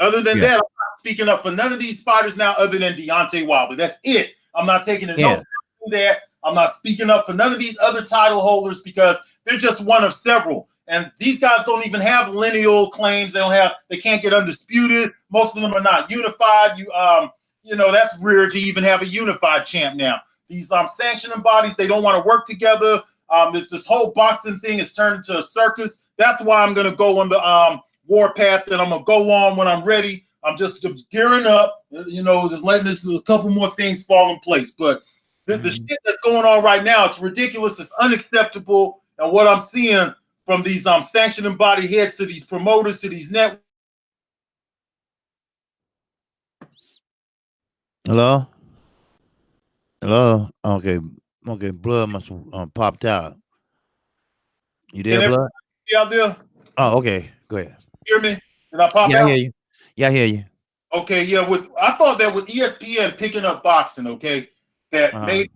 Other than that, I'm not speaking up for none of these fighters now other than Deontay Wilder. That's it. I'm not taking it no that. I'm not speaking up for none of these other title holders because they're just one of several. And these guys don't even have lineal claims. They can't get undisputed. Most of them are not unified. That's rare to even have a unified champ now. These sanctioning bodies, they don't want to work together. This whole boxing thing is turned into a circus. That's why I'm going to go on the war path that I'm going to go on when I'm ready. I'm just gearing up, just letting a couple more things fall in place. But the shit that's going on right now, it's ridiculous. It's unacceptable. And what I'm seeing from these sanctioning body heads to these promoters to these networks. Hello? Okay. Okay, blood must have popped out. You Can there, everybody blood? be out there Oh, okay. Go ahead. hear me? Did I pop Yeah, I out? hear you. Yeah, I hear you. Okay, yeah. With I thought that with ESPN picking up boxing, okay, that Uh-huh. maybe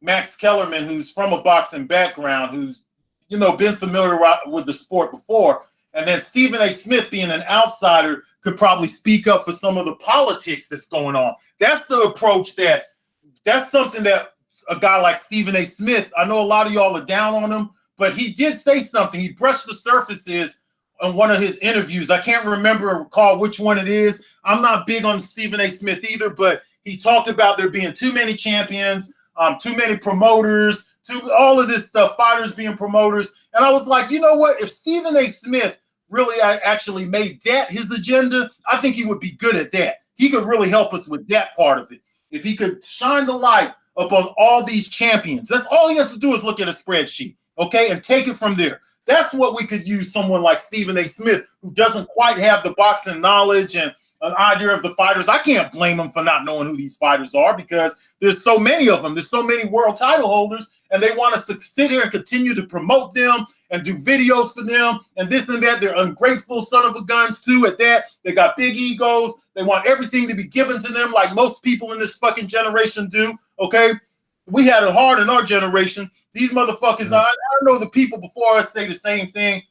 Max Kellerman, who's from a boxing background, who's been familiar with the sport before, and then Stephen A. Smith being an outsider could probably speak up for some of the politics that's going on. That's the approach that's something that a guy like Stephen A. Smith, I know a lot of y'all are down on him, but he did say something. He brushed the surfaces on one of his interviews. I can't remember or recall which one it is. I'm not big on Stephen A. Smith either, but he talked about there being too many champions, too many promoters, all of this stuff, fighters being promoters. And I was like, you know what? If Stephen A. Smith really actually made that his agenda, I think he would be good at that. He could really help us with that part of it. If he could shine the light upon all these champions, that's all he has to do is look at a spreadsheet, okay, and take it from there. That's what we could use someone like Stephen A. Smith, who doesn't quite have the boxing knowledge and an idea of the fighters. I can't blame him for not knowing who these fighters are because there's so many of them. There's so many world title holders, and they want us to sit here and continue to promote them and do videos for them and this and that. They're ungrateful son of a guns too at that. They got big egos. They want everything to be given to them like most people in this fucking generation do, okay? We had it hard in our generation. These motherfuckers, I know the people before us say the same thing,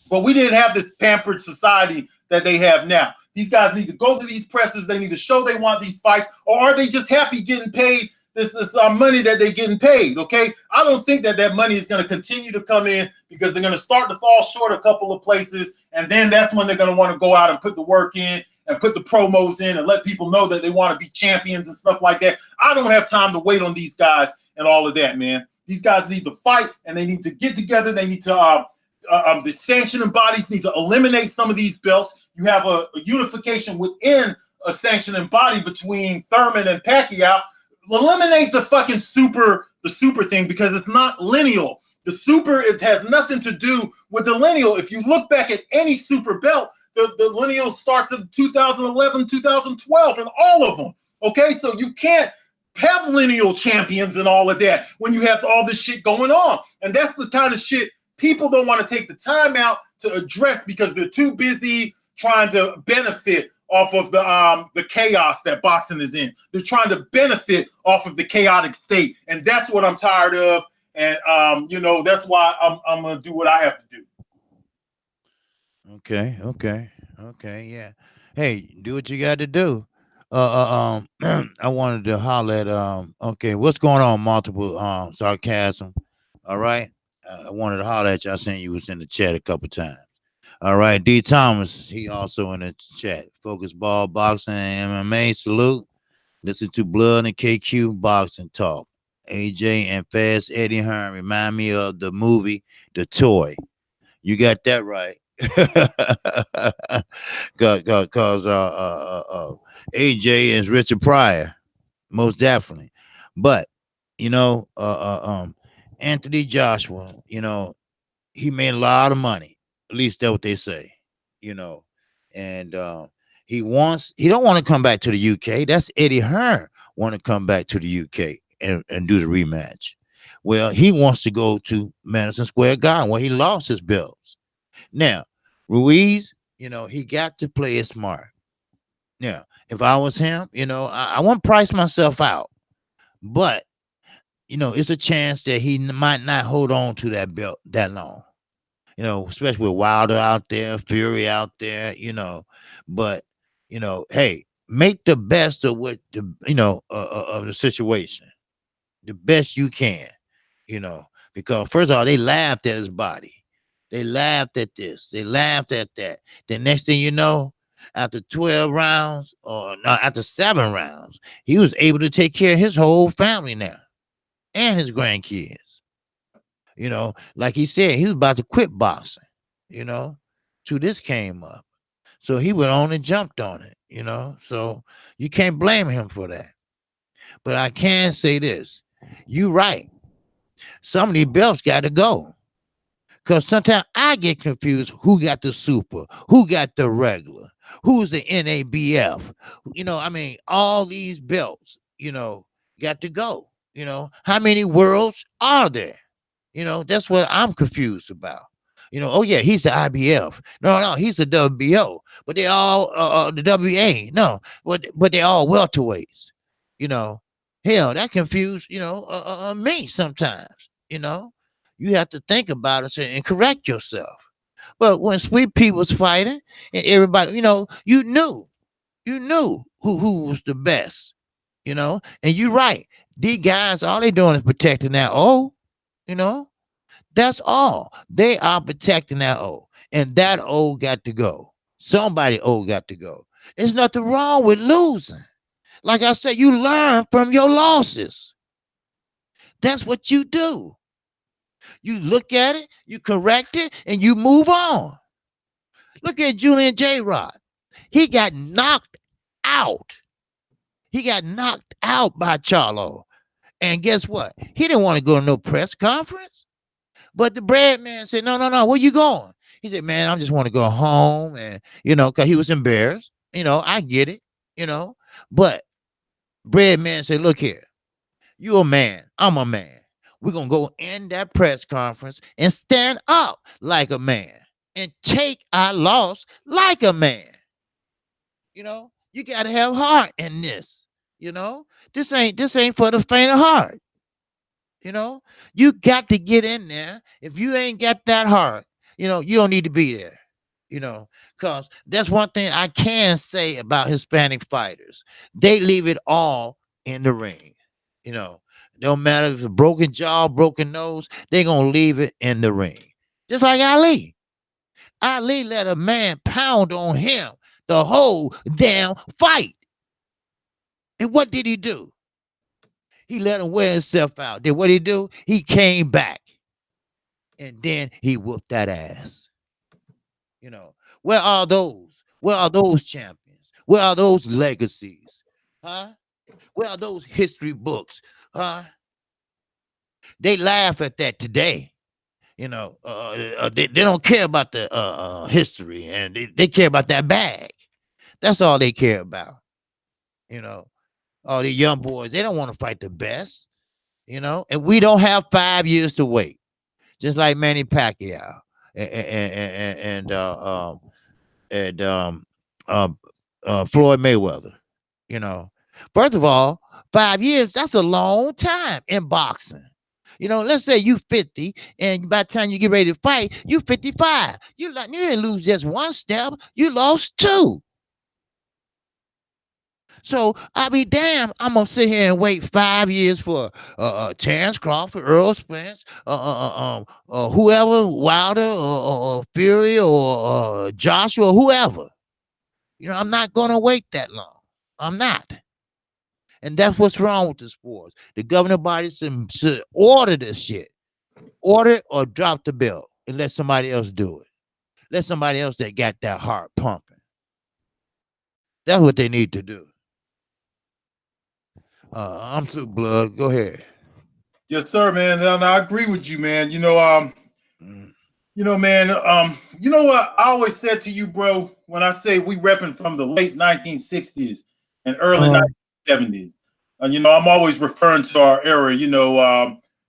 but we didn't have this pampered society that they have now. These guys need to go to these presses. They need to show they want these fights, or are they just happy getting paid this money that they're getting paid, okay? I don't think that money is going to continue to come in because they're going to start to fall short a couple of places, and then that's when they're going to want to go out and put the work in and put the promos in and let people know that they want to be champions and stuff like that. I don't have time to wait on these guys and all of that, man. These guys need to fight, and they need to get together. They need to the sanctioning bodies need to eliminate some of these belts. You have a unification within a sanctioning body between Thurman and Pacquiao. Eliminate the fucking super thing because it's not lineal. The super, it has nothing to do with the lineal. If you look back at any super belt, the lineal starts in 2011, 2012, and all of them. Okay, so you can't have lineal champions and all of that when you have all this shit going on. And that's the kind of shit people don't want to take the time out to address because they're too busy trying to benefit off of the chaos that boxing is in. They're trying to benefit off of the chaotic state, and that's what I'm tired of. And that's why I'm gonna do what I have to do. Okay, yeah. Hey, do what you got to do. I wanted to holler at okay, what's going on? Multiple sarcasm. All right. I wanted to holler at you. I seen you was in the chat a couple times. All right, D. Thomas, he also in the chat. Focus Ball Boxing and MMA. Salute. Listen to Blood and KQ Boxing Talk. AJ and Fast Eddie Hearn remind me of the movie The Toy. You got that right. Cause AJ is Richard Pryor, most definitely. But Anthony Joshua, he made a lot of money. At least that's what they say, and he don't want to come back to the UK. That's Eddie Hearn want to come back to the UK and do the rematch. Well, he wants to go to Madison Square Garden where he lost his belts. Now, Ruiz, he got to play it smart. Yeah, if I was him, I won't price myself out, but it's a chance that he might not hold on to that belt that long. Especially with Wilder out there, Fury out there, but hey, make the best of what of the situation, the best you can, because first of all, they laughed at his body. They laughed at this. They laughed at that. The next thing you know, after 12 rounds or no, after 7 rounds, he was able to take care of his whole family now and his grandkids. Like he said, he was about to quit boxing, till this came up. So he went on and jumped on it, So you can't blame him for that. But I can say this. You right. Some of these belts got to go. Because sometimes I get confused who got the super, who got the regular, who's the NABF. All these belts, got to go. You know, how many worlds are there? You know, that's what I'm confused about. You know, oh yeah, he's the IBF. No, he's the WBO. But they all the WA. No, but they all welterweights. You know, hell, that confused me sometimes. You know, you have to think about it and correct yourself. But when Sweet Pea was fighting, and everybody, you knew who was the best. You know, and you're right. These guys, all they doing is protecting that O. You know, that's all. They are protecting that O. And that O got to go. Somebody O got to go. There's nothing wrong with losing. Like I said, you learn from your losses. That's what you do. You look at it, you correct it, and you move on. Look at Julian J. Rod. He got knocked out. He got knocked out by Charlo. And guess what? He didn't want to go to no press conference. But the bread man said, no, where you going? He said, man, I just want to go home. And, because he was embarrassed. I get it, But bread man said, look here, you a man, I'm a man. We're going to go in that press conference and stand up like a man and take our loss like a man. You got to have heart in this. This ain't for the faint of heart. You got to get in there. If you ain't got that heart, you don't need to be there. Because that's one thing I can say about Hispanic fighters. They leave it all in the ring. Don't matter if it's a broken jaw, broken nose, they're going to leave it in the ring. Just like Ali. Ali let a man pound on him the whole damn fight. And what did he do? He let him wear himself out. Then what did he do? He came back. And then he whooped that ass. Where are those? Where are those champions? Where are those legacies? Huh? Where are those history books? Huh? They laugh at that today. They don't care about the history, and they care about that bag. That's all they care about. All the young boys, they don't want to fight the best, and we don't have 5 years to wait. Just like Manny Pacquiao and Floyd Mayweather. First of all, 5 years, that's a long time in boxing. Let's say you 50, and by the time you get ready to fight, you 55. You didn't lose just one step, you lost 2. So I'll be damned. I'm gonna sit here and wait 5 years for Terrence Crawford, Earl Spence, whoever, Wilder or Fury or Joshua, whoever. I'm not gonna wait that long. I'm not. And that's what's wrong with the sports. The governing bodies should order this shit. Order it or drop the belt and let somebody else do it. Let somebody else that got that heart pumping. That's what they need to do. I'm through, blood. Go ahead. Yes, sir, man. And I agree with you, man. Man. You know what I always said to you, bro, when I say we repping from the late 1960s and early 1970s. I'm always referring to our era,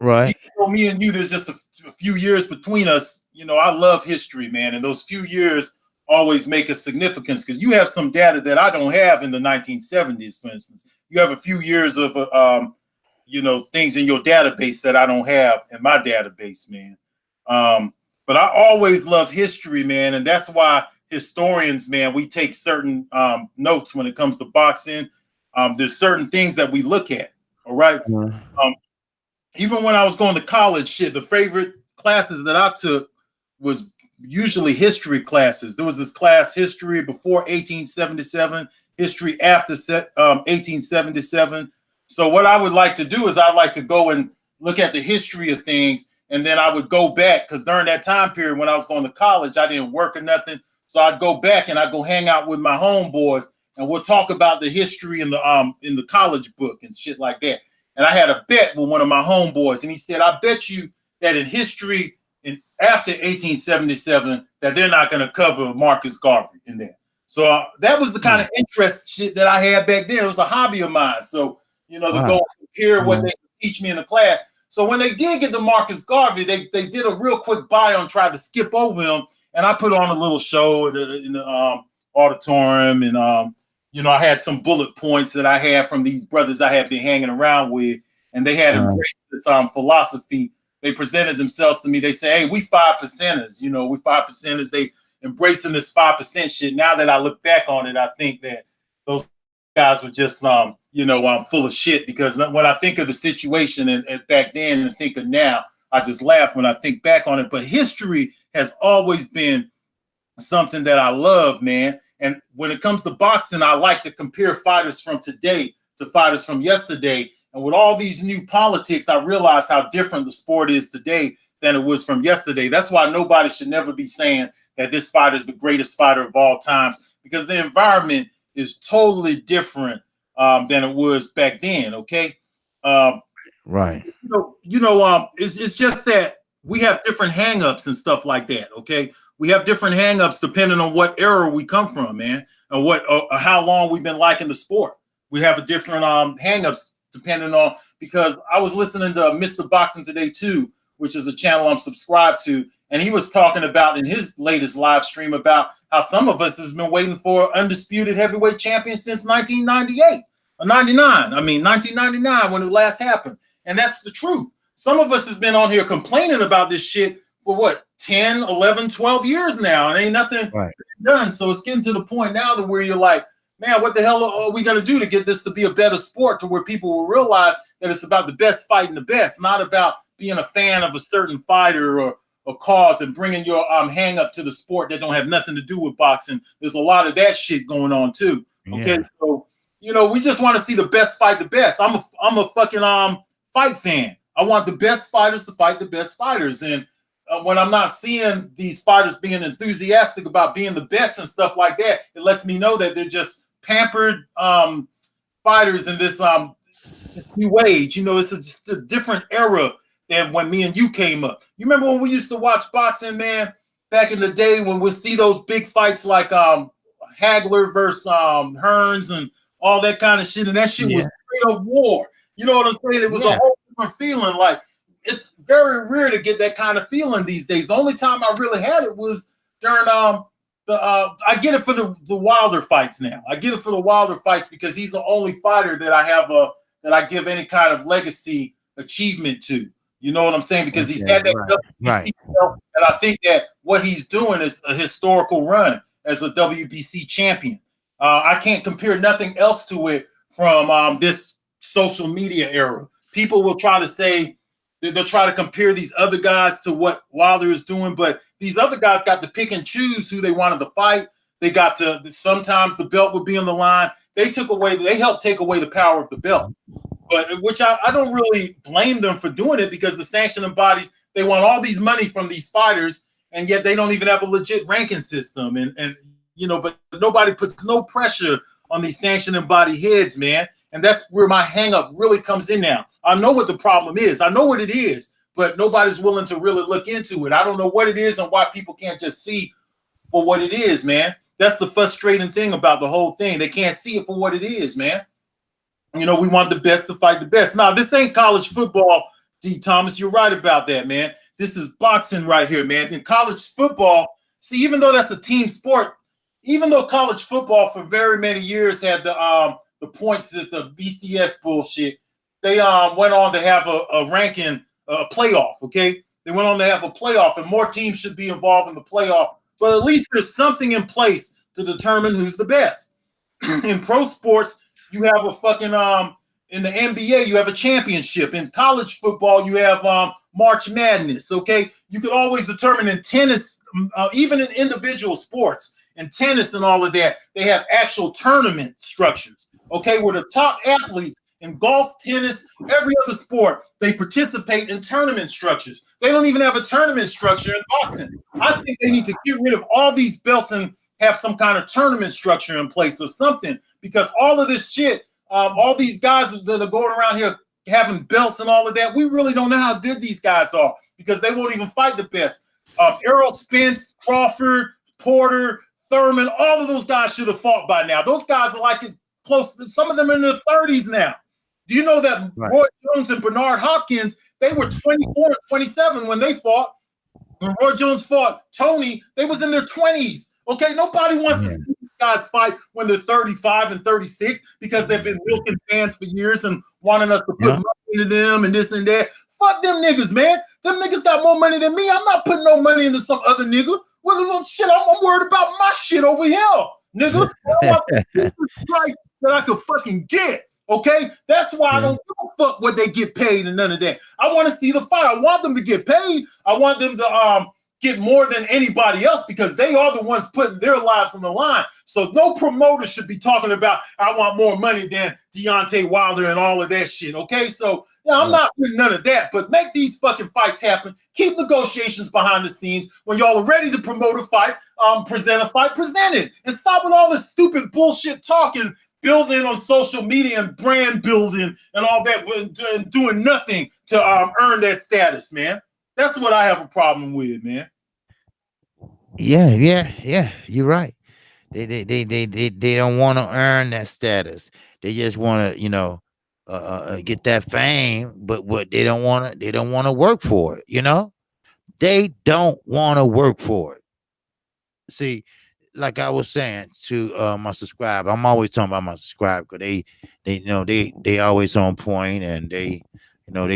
Right. Me and you, there's just a few years between us. I love history, man. And those few years always make a significance because you have some data that I don't have in the 1970s, for instance. You have a few years of, things in your database that I don't have in my database, man. But I always love history, man. And that's why historians, man, we take certain notes when it comes to boxing. There's certain things that we look at. All right. Even when I was going to college, the favorite classes that I took was usually history classes. There was this class, history before 1877, history after 1877. So what I would like to do is I'd like to go and look at the history of things. And then I would go back because during that time period when I was going to college, I didn't work or nothing. So I'd go back and I'd go hang out with my homeboys and we'll talk about the history in the college book and shit like that. And I had a bet with one of my homeboys, and he said, I bet you that in history after 1877 that they're not going to cover Marcus Garvey in there. So that was the kind of interest shit that I had back then. It was a hobby of mine. So, to go compare what they teach me in the class. So when they did get to Marcus Garvey, they did a real quick bio and tried to skip over him. And I put on a little show in the auditorium, and I had some bullet points that I had from these brothers I had been hanging around with, and they had embraced this philosophy. They presented themselves to me. They say, "Hey, we 5%ers. We 5%ers." They embracing this 5% shit. Now that I look back on it, I think that those guys were just full of shit, because when I think of the situation and back then and think of now, I just laugh when I think back on it. But history has always been something that I love, man. And when it comes to boxing, I like to compare fighters from today to fighters from yesterday. And with all these new politics, I realize how different the sport is today than it was from yesterday. That's why nobody should never be saying that this fighter is the greatest fighter of all time, because the environment is totally different than it was back then. Okay. Right. It's just that we have different hangups and stuff like that. Okay. We have different hangups depending on what era we come from, man, and what how long we've been liking the sport. We have a different hangups depending on, because I was listening to Mr. Boxing Today too, which is a channel I'm subscribed to, and he was talking about in his latest live stream about how some of us has been waiting for undisputed heavyweight champion since 1998 or 99. I mean 1999 when it last happened, and that's the truth. Some of us has been on here complaining about this shit for what, 10, 11, 12 years now, and ain't nothing done. So it's getting to the point now to where you're like, man, what the hell are we going to do to get this to be a better sport, to where people will realize that it's about the best fighting the best, not about being a fan of a certain fighter or cause and bringing your hang up to the sport that don't have nothing to do with boxing. There's a lot of that shit going on too. Okay, so we just want to see the best fight the best. I'm a fucking fight fan. I want the best fighters to fight the best fighters, and when I'm not seeing these fighters being enthusiastic about being the best and stuff like that, it lets me know that they're just pampered fighters in this new age. It's just a different era than when me and you came up. You remember when we used to watch boxing, man, back in the day, when we'd see those big fights like Hagler versus Hearns and all that kind of shit, and that shit was straight up war. You know what I'm saying? It was a whole different feeling. Like, it's very rare to get that kind of feeling these days. The only time I really had it was during I get it for the Wilder fights now. I get it for the Wilder fights because he's the only fighter that I have that I give any kind of legacy achievement to. You know what I'm saying? Because he's had that WBC belt, and I think that what he's doing is a historical run as a WBC champion. I can't compare nothing else to it from this social media era. People will try to say, they'll try to compare these other guys to what Wilder is doing, but these other guys got to pick and choose who they wanted to fight. They got to, sometimes the belt would be on the line. They helped take away the power of the belt, but which I don't really blame them for doing it, because the sanctioning bodies, they want all these money from these fighters, and yet they don't even have a legit ranking system. And but nobody puts no pressure on these sanctioning body heads, man. And that's where my hang up really comes in now. I know what the problem is. I know what it is, but nobody's willing to really look into it. I don't know what it is and why people can't just see for what it is, man. That's the frustrating thing about the whole thing. They can't see it for what it is, man. We want the best to fight the best. Now, this ain't college football, D. Thomas. You're right about that, man. This is boxing right here, man. In college football, see, even though that's a team sport, even though college football for very many years had the points is the BCS bullshit, they went on to have a ranking, a playoff, okay? They went on to have a playoff, and more teams should be involved in the playoff. But at least there's something in place to determine who's the best. In pro sports, you have a fucking in the NBA, you have a championship. In college football, you have March Madness, okay? You could always determine in tennis, even in individual sports, in tennis and all of that, they have actual tournament structures, okay? Where the top athletes in golf, tennis, every other sport, they participate in tournament structures. They don't even have a tournament structure in boxing. I think they need to get rid of all these belts and have some kind of tournament structure in place or something, because all of this shit, all these guys that are going around here having belts and all of that, we really don't know how good these guys are, because they won't even fight the best. Errol Spence, Crawford, Porter, Thurman, all of those guys should have fought by now. Those guys are like close, some of them in their 30s now. Do you know that Right. Roy Jones and Bernard Hopkins, they were 24 and 27 when they fought? When Roy Jones fought Tony, they was in their 20s. Okay, nobody wants to Yeah. see these guys fight when they're 35 and 36 because they've been milking fans for years and wanting us to put Yeah. money into them and this and that. Fuck them niggas, man. Them niggas got more money than me. I'm not putting no money into some other nigga. Well, shit, I'm worried about my shit over here, nigga. I want the price that I could fucking get. Okay, that's why I don't give a fuck what they get paid and none of that. I want to see the fight. I want them to get paid. I want them to get more than anybody else because they are the ones putting their lives on the line. So no promoter should be talking about I want more money than Deontay Wilder and all of that shit. Okay, so yeah, I'm not with none of that. But make these fucking fights happen. Keep negotiations behind the scenes. When y'all are ready to promote a fight, present a fight, present it, and stop with all this stupid bullshit talking. Building on social media and brand building and all that, and doing nothing to earn that status, man. That's what I have a problem with, man. Yeah. You're right. They don't want to earn that status. They just want to, get that fame. But what they don't want to work for it. They don't want to work for it. See, like I was saying to my subscriber, I'm always talking about my subscriber because they always on point and they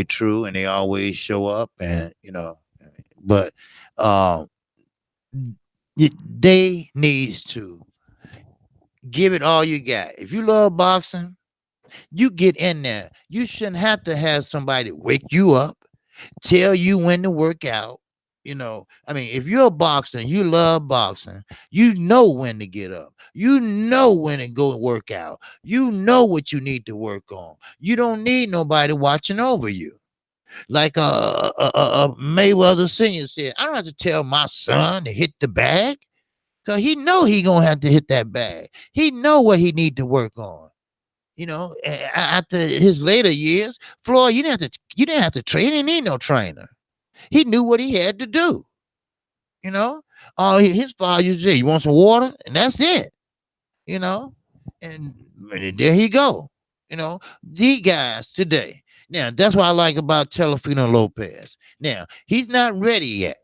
true and they always show up and but um they needs to give it all you got. If you love boxing, you get in there. You shouldn't have to have somebody wake you up, tell you when to work out. I mean, if you're a boxer and you love boxing, you know when to get up. You know when to go work out. You know what you need to work on. You don't need nobody watching over you. Like Mayweather Senior said, I don't have to tell my son to hit the bag because he know he gonna have to hit that bag. He know what he need to work on. After his later years, Floyd, you didn't have to train. He didn't need no trainer. He knew what he had to do. You know, his father used to say, "You want some water?" and that's it. You know, and there he go. These guys today. Now that's what I like about Telefino Lopez. Now he's not ready yet,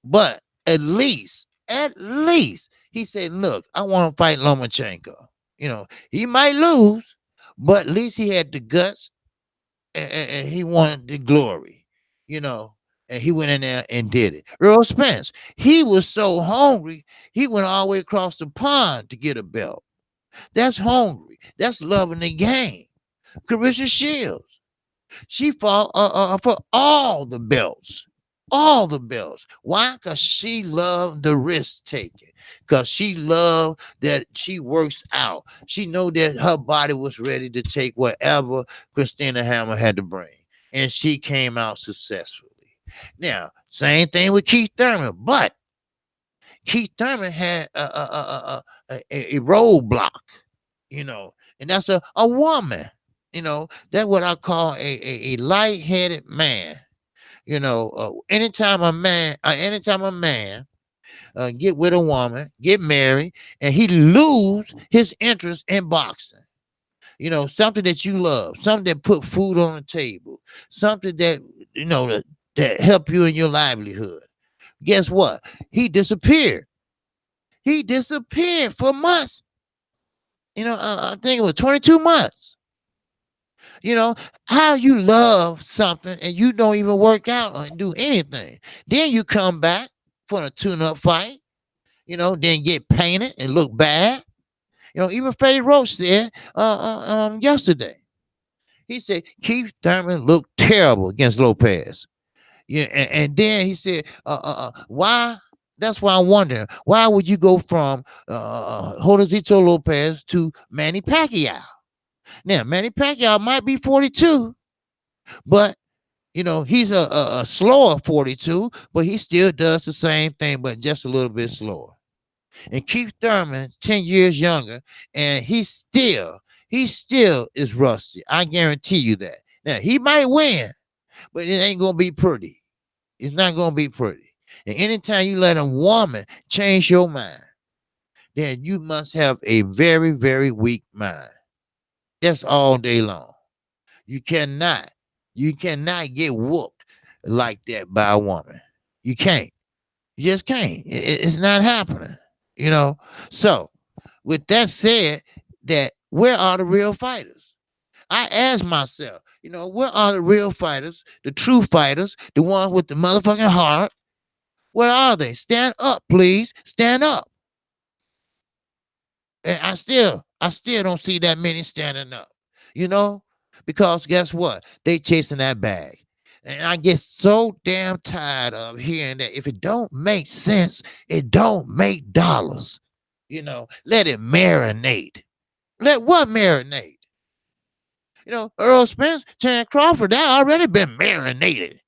but at least he said, "Look, I want to fight Lomachenko." He might lose, but at least he had the guts and he wanted the glory. You know, and he went in there and did it. Earl Spence, he was so hungry, he went all the way across the pond to get a belt. That's hungry. That's loving the game. Carissa Shields, she fought for all the belts. All the belts. Why? Because she loved the risk taking. Because she loved that she works out. She know that her body was ready to take whatever Christina Hammer had to bring. And she came out successfully. Now, same thing with Keith Thurman, but Keith Thurman had a roadblock, and that's a woman. That's what I call a light-headed man. Anytime a man get with a woman, get married, and he lose his interest in boxing. Something that you love, something that put food on the table, something that that help you in your livelihood. Guess what? He disappeared. He disappeared for months. I think it was 22 months. How you love something and you don't even work out or do anything. Then you come back for a tune-up fight, then get painted and look bad. Even Freddie Roach said yesterday. He said Keith Thurman looked terrible against Lopez. Yeah, and then he said, why? That's why I'm wondering, why would you go from Josesito Lopez to Manny Pacquiao? Now, Manny Pacquiao might be 42, but he's a slower 42, but he still does the same thing, but just a little bit slower. And Keith Thurman, 10 years younger, and he still is rusty. I guarantee you that. Now, he might win, but it ain't gonna be pretty. It's not gonna be pretty. And anytime you let a woman change your mind, then you must have a very, very weak mind. That's all day long. You cannot. You cannot get whooped like that by a woman. You can't. You just can't. It's not happening. You know. So, with that said, that where are the real fighters? I ask myself, where are the real fighters, the true fighters, the ones with the motherfucking heart? Where are they? Stand up, please. Stand up. And I still don't see that many standing up, you know, because guess what? They chasing that bag. And I get so damn tired of hearing that if it don't make sense, it don't make dollars. Let it marinate. Let what marinate? Earl Spence, Terence Crawford, that already been marinated.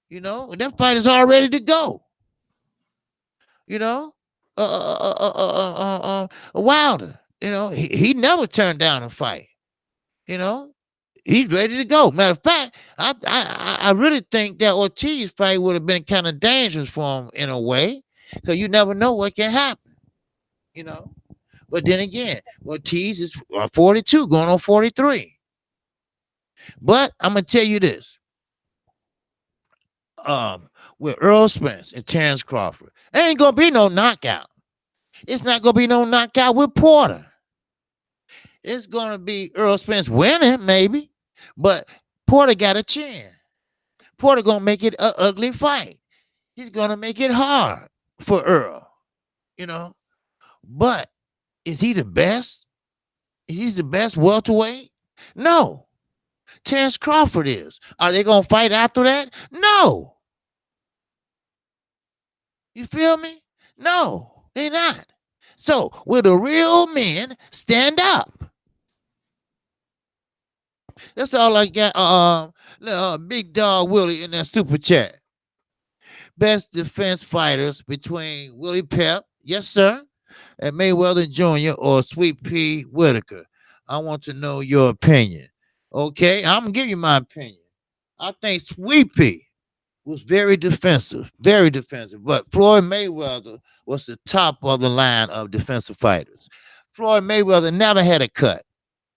That fight is all ready to go. You know, Wilder. He never turned down a fight. You know, he's ready to go. Matter of fact, I really think that Ortiz fight would have been kind of dangerous for him in a way, because you never know what can happen. You know, but then again, Ortiz is 42, going on 43. But I'm gonna tell you this: with Earl Spence and Terence Crawford, there ain't gonna be no knockout. It's not gonna be no knockout with Porter. It's gonna be Earl Spence winning, maybe, but Porter got a chin. Porter gonna make it an ugly fight. He's gonna make it hard for Earl, you know. But is he the best? Is he the best welterweight? No. Terence Crawford is. Are they gonna fight after that? No. You feel me? No, they're not. So will the real men stand up? That's all I got. Big Dog Willie in that super chat. Best defense fighters between Willie Pep, yes sir, and Mayweather Jr. or Sweet Pea Whitaker. I want to know your opinion. Okay, I'm gonna give you my opinion. I think Sweet Pea was very defensive, but Floyd Mayweather was the top of the line of defensive fighters. Floyd Mayweather never had a cut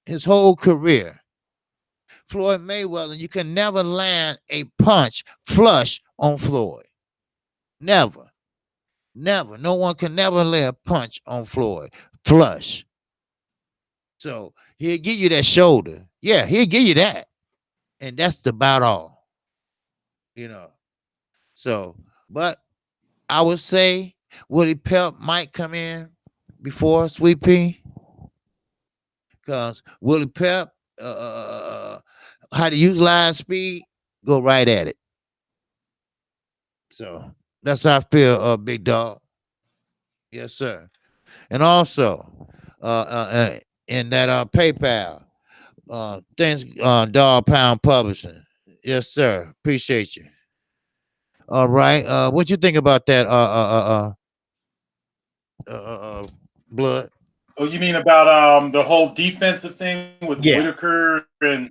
his whole career. Floyd Mayweather, you can never land a punch flush on Floyd. Never. Never. No one can never lay a punch on Floyd flush. So he'll give you that shoulder. Yeah, he'll give you that. And that's about all. So, but I would say Willie Pep might come in before Sweet Pea. Because Willie Pep, how to utilize speed, go right at it. So that's how I feel, Big Dog. Yes, sir. And also, in that PayPal, thanks, Dog Pound Publishing. Yes, sir. Appreciate you. All right. What you think about that? Blood. Oh, you mean about the whole defensive thing with Whitaker and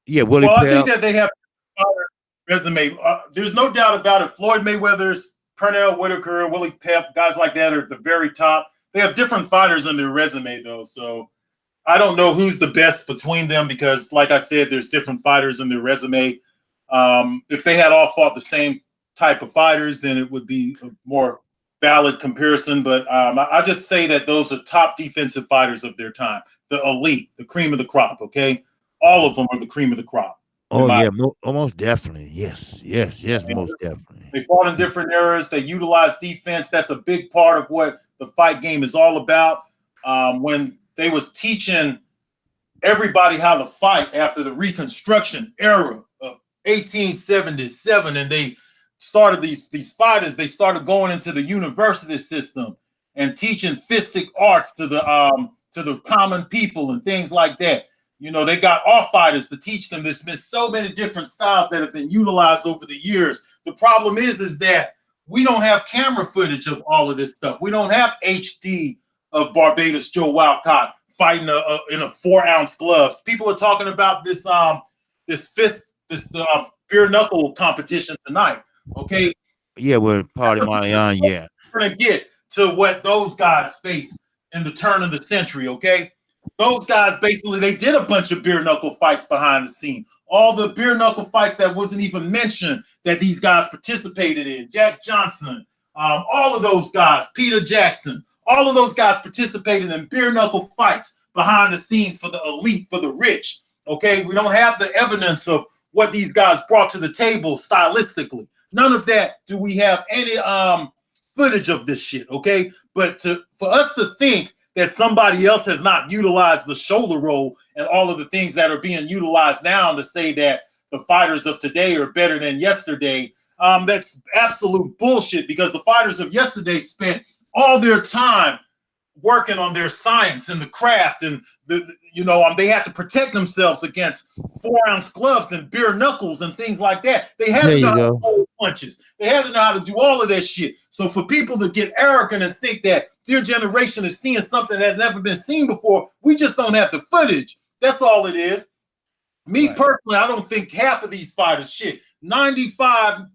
Willie Well, Pep. I think that they have a resume. There's no doubt about it. Floyd Mayweather's, Pernell Whitaker, Willie Pep, guys like that are at the very top. They have different fighters on their resume, though. So I don't know who's the best between them because, like I said, there's different fighters in their resume. If they had all fought the same type of fighters, then it would be a more valid comparison. But I just say that those are top defensive fighters of their time, the elite, the cream of the crop, okay? All of them are the cream of the crop. Oh, yeah, most definitely. Yes, most definitely. They fought in different eras. They utilize defense. That's a big part of what the fight game is all about. When they was teaching everybody how to fight after the Reconstruction era of 1877, and they started these fighters, they started going into the university system and teaching fistic arts to the common people and things like that. They got off fighters to teach them. There's been so many different styles that have been utilized over the years. The problem is that we don't have camera footage of all of this stuff. We don't have HD of Barbados Joe Walcott fighting in a 4-ounce gloves. People are talking about this beer knuckle competition tonight. Okay. Yeah, with Party Marion. Yeah, we're gonna get to what those guys face in the turn of the century. Okay. Those guys basically they did a bunch of bare knuckle fights behind the scene. All the bare knuckle fights that wasn't even mentioned that these guys participated in. Jack Johnson, all of those guys, Peter Jackson, all of those guys participated in bare knuckle fights behind the scenes for the elite, for the rich. Okay, we don't have the evidence of what these guys brought to the table stylistically. None of that do we have any footage of this shit. Okay, but for us to think that somebody else has not utilized the shoulder roll and all of the things that are being utilized now to say that the fighters of today are better than yesterday, that's absolute bullshit, because the fighters of yesterday spent all their time working on their science and the craft, and they had to protect themselves against 4-ounce gloves and bare knuckles and things like that. They had to know how to hold punches. They had to know how to do all of that shit. So for people to get arrogant and think that their generation is seeing something that's never been seen before, we just don't have the footage. That's all it is. Me personally, I don't think half of these fighters, shit, 95,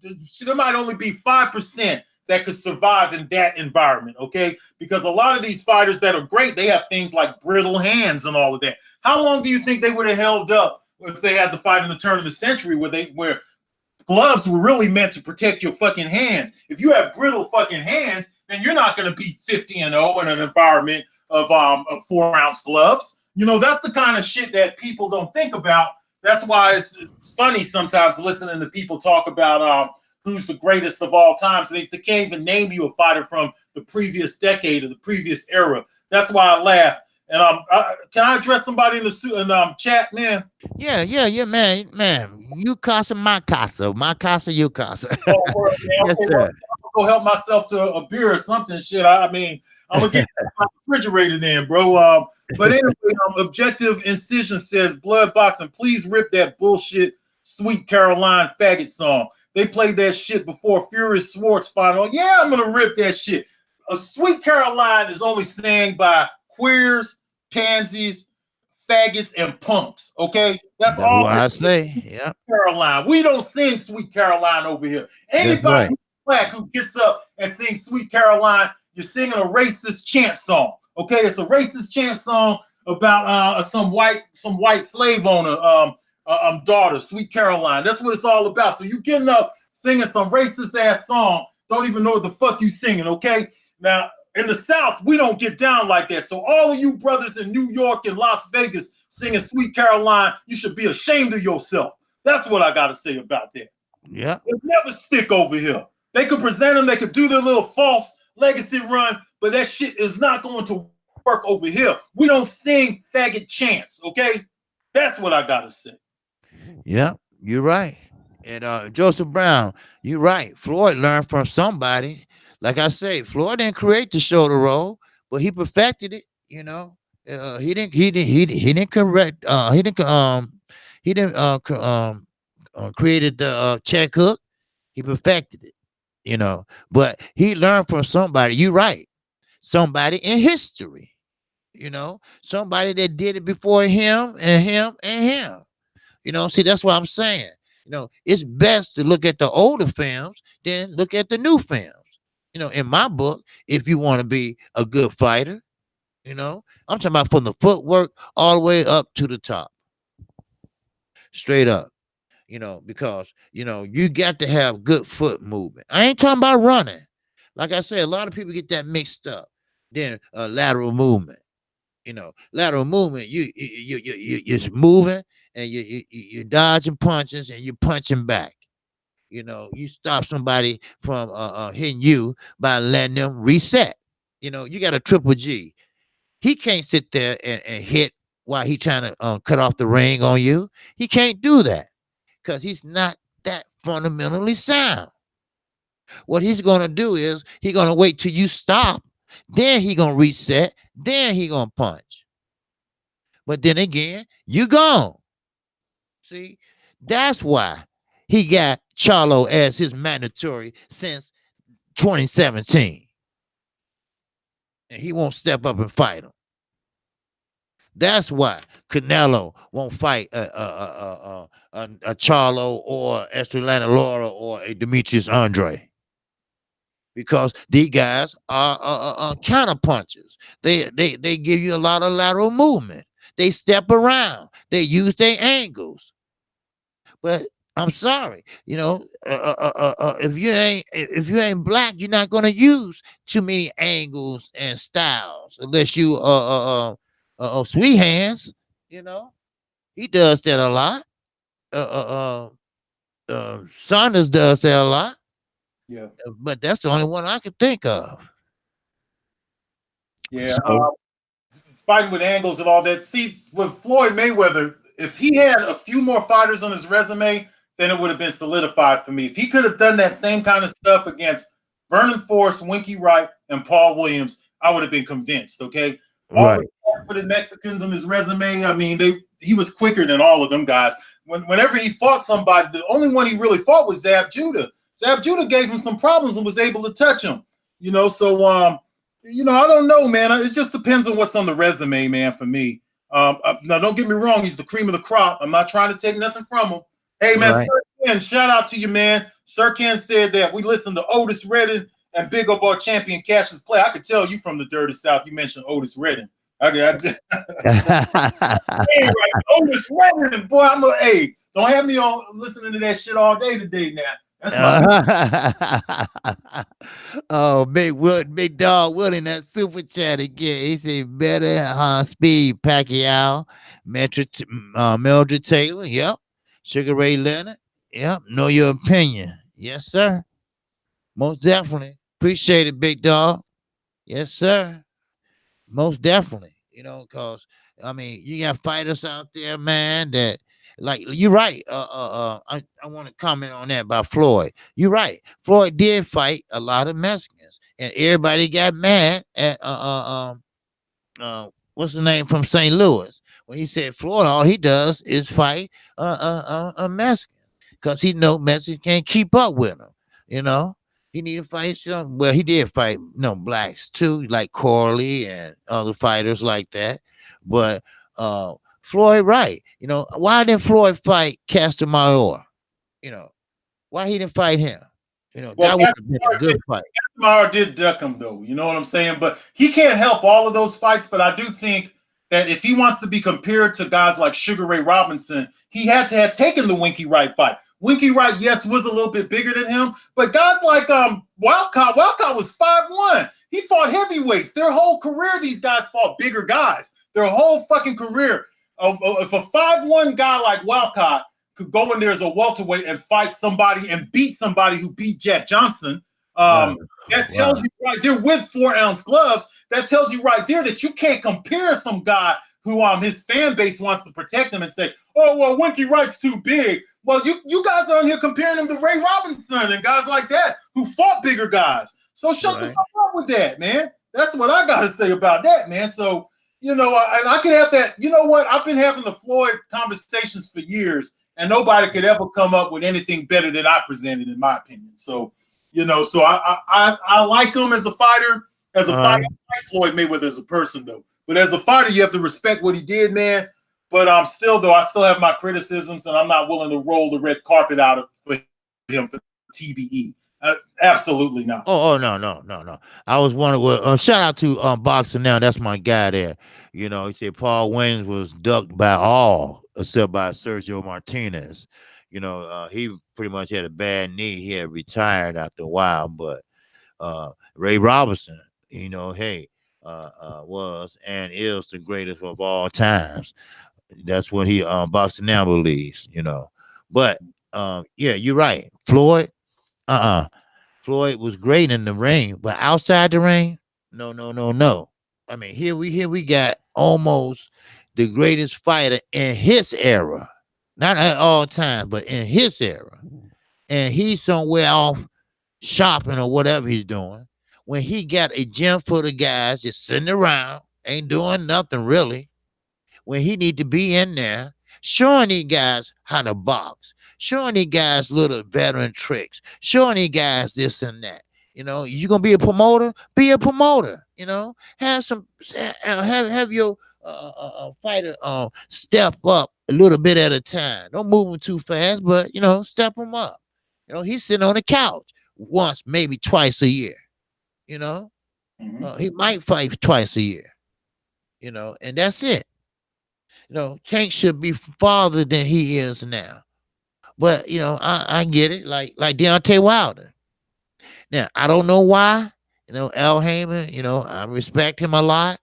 there might only be 5% that could survive in that environment, okay? Because a lot of these fighters that are great, they have things like brittle hands and all of that. How long do you think they would have held up if they had to fight in the turn of the century where gloves were really meant to protect your fucking hands? If you have brittle fucking hands, then you're not going to beat 50-0 in an environment of 4-ounce gloves. That's the kind of shit that people don't think about. That's why it's funny sometimes listening to people talk about who's the greatest of all time. So they can't even name you a fighter from the previous decade or the previous era. That's why I laugh. And can I address somebody in the chat, man? Yeah, man. You casa, my casa, you casa. Oh, Yes, sir. I'm gonna go help myself to a beer or something. Shit, I mean, I'm gonna get my refrigerator then, bro. But anyway, Objective Incision says, Blood Boxing, please rip that bullshit Sweet Caroline faggot song. They played that shit before Furious Swartz final. Yeah, I'm gonna rip that shit. A Sweet Caroline is only sang by queers, pansies, faggots, and punks. Okay, that's all what I say. Yeah, Caroline. We don't sing Sweet Caroline over here. Anybody who's black who gets up and sings Sweet Caroline, you're singing a racist chant song. Okay, it's a racist chant song about some white slave owner daughter, Sweet Caroline. That's what it's all about. So you getting up singing some racist ass song, don't even know what the fuck you singing. Okay, now in the South we don't get down like that. So all of you brothers in New York and Las Vegas singing Sweet Caroline, you should be ashamed of yourself. That's what I got to say about that. Yeah, it never stick over here. They could present them, they could do their little false legacy run, but that shit is not going to work over here. We don't sing faggot chants, okay? That's what I gotta say. Yeah, you're right. And Joseph Brown, you're right. Floyd learned from somebody. Like I say, Floyd didn't create the shoulder roll, but he perfected it. He didn't correct. He didn't created the check hook. He perfected it. But he learned from somebody. You're right. Somebody in history. Somebody that did it before him and him and him. See, that's what I'm saying. It's best to look at the older films than look at the new films. In my book, if you want to be a good fighter, I'm talking about from the footwork all the way up to the top. Straight up. Because, you got to have good foot movement. I ain't talking about running. Like I said, a lot of people get that mixed up. Then lateral movement. Lateral movement, you're moving and you're dodging punches and you're punching back. You stop somebody from hitting you by letting them reset. You got a Triple G. He can't sit there and hit while he trying to cut off the ring on you. He can't do that because he's not that fundamentally sound. What he's going to do is he's going to wait till you stop. Then he going to reset. Then he going to punch. But then again, you gone. See, that's why he got Charlo as his mandatory since 2017. And he won't step up and fight him. That's why Canelo won't fight a Charlo or Estrelana Laura or a Demetrius Andre. Because these guys are counter punchers. They give you a lot of lateral movement. They step around. They use their angles. But I'm sorry, if you ain't black, you're not gonna use too many angles and styles unless you sweet hands. You know, he does that a lot. Saunders does that a lot, Yeah. but that's the only one I can think of. Yeah. So Fighting with angles and all that. See, with Floyd Mayweather, if he had a few more fighters on his resume, then it would have been solidified for me. If he could have done that same kind of stuff against Vernon Forrest, Winky Wright, and Paul Williams, I would have been convinced. Okay, all right, the Mexicans on his resume, I mean, he was quicker than all of them guys. Whenever he fought somebody, the only one he really fought was Zab Judah. Zab Judah gave him some problems and was able to touch him. So I don't know, man. It just depends on what's on the resume, man, for me. Now, don't get me wrong. He's the cream of the crop. I'm not trying to take nothing from him. Hey, man, right. Sir Ken, shout out to you, man. Sir Ken said that we listened to Otis Redding and Big Up our champion Cassius Clay. I could tell you from the dirty South. You mentioned Otis Redding. Hey, right, Otis Redding, boy. Hey, don't have me on listening to that shit all day today now. That's oh, big dog Willie, that super chat again. He said better speed Pacquiao, Mildred Taylor. Yep. Sugar Ray Leonard. Yep. Know your opinion. Yes, sir. Most definitely. Appreciate it, big dog. Yes, sir. Most definitely. Because you got fighters out there, man, that like you're right. I want to comment on that about Floyd. You're right. Floyd did fight a lot of Mexicans, and everybody got mad at what's the name from St. Louis when he said Floyd, all he does is fight a Mexican because he know Mexicans can't keep up with him. He need to fight some. Well, he did fight blacks too, like Corley and other fighters like that. But Floyd, right? Why didn't Floyd fight Castor? Why he didn't fight him? well, that would have been a good fight. Mara did duck him, though. You know what I'm saying? But he can't help all of those fights. But I do think that if he wants to be compared to guys like Sugar Ray Robinson, he had to have taken the Winky Wright fight. Winky Wright, yes, was a little bit bigger than him, but guys like Wildcat was 5'1". He fought heavyweights. Their whole career, these guys fought bigger guys. Their whole fucking career. If a 5'1" guy like Wildcat could go in there as a welterweight and fight somebody and beat somebody who beat Jack Johnson, that tells you right there with 4-ounce gloves. That tells you right there that you can't compare some guy who his fan base wants to protect him and say, oh, well, Winky Wright's too big. Well, you guys are on here comparing him to Ray Robinson and guys like that who fought bigger guys. So shut the fuck up with that, man. That's what I got to say about that, man. So, and I could have that. You know what? I've been having the Floyd conversations for years, and nobody could ever come up with anything better than I presented, in my opinion. So, so I like him as a fighter. As a fighter, I like Floyd Mayweather as a person, though. But as a fighter, you have to respect what he did, man. But I still have my criticisms, and I'm not willing to roll the red carpet out for him for TBE. Absolutely not. Oh, no. I was wondering. Shout out to Boxing Now. That's my guy there. He said Paul Williams was ducked by all except by Sergio Martinez. He pretty much had a bad knee. He had retired after a while, but Ray Robinson, was and is the greatest of all times. That's what he Boxing Now believes, But yeah, you're right. Floyd, Floyd was great in the ring, but outside the ring, no. Here we got almost the greatest fighter in his era. Not at all times, but in his era. And he's somewhere off shopping or whatever he's doing. When he got a gym full of guys just sitting around, ain't doing nothing really. When he need to be in there, showing these guys how to box, showing these guys little veteran tricks, showing these guys this and that. You gonna be a promoter? Be a promoter. Have some, have your fighter step up a little bit at a time. Don't move him too fast, but step him up. He's sitting on the couch once, maybe twice a year. He might fight twice a year. And that's it. Tank should be farther than he is now. But I get it, like Deontay Wilder. Now I don't know why. Al Heyman. I respect him a lot,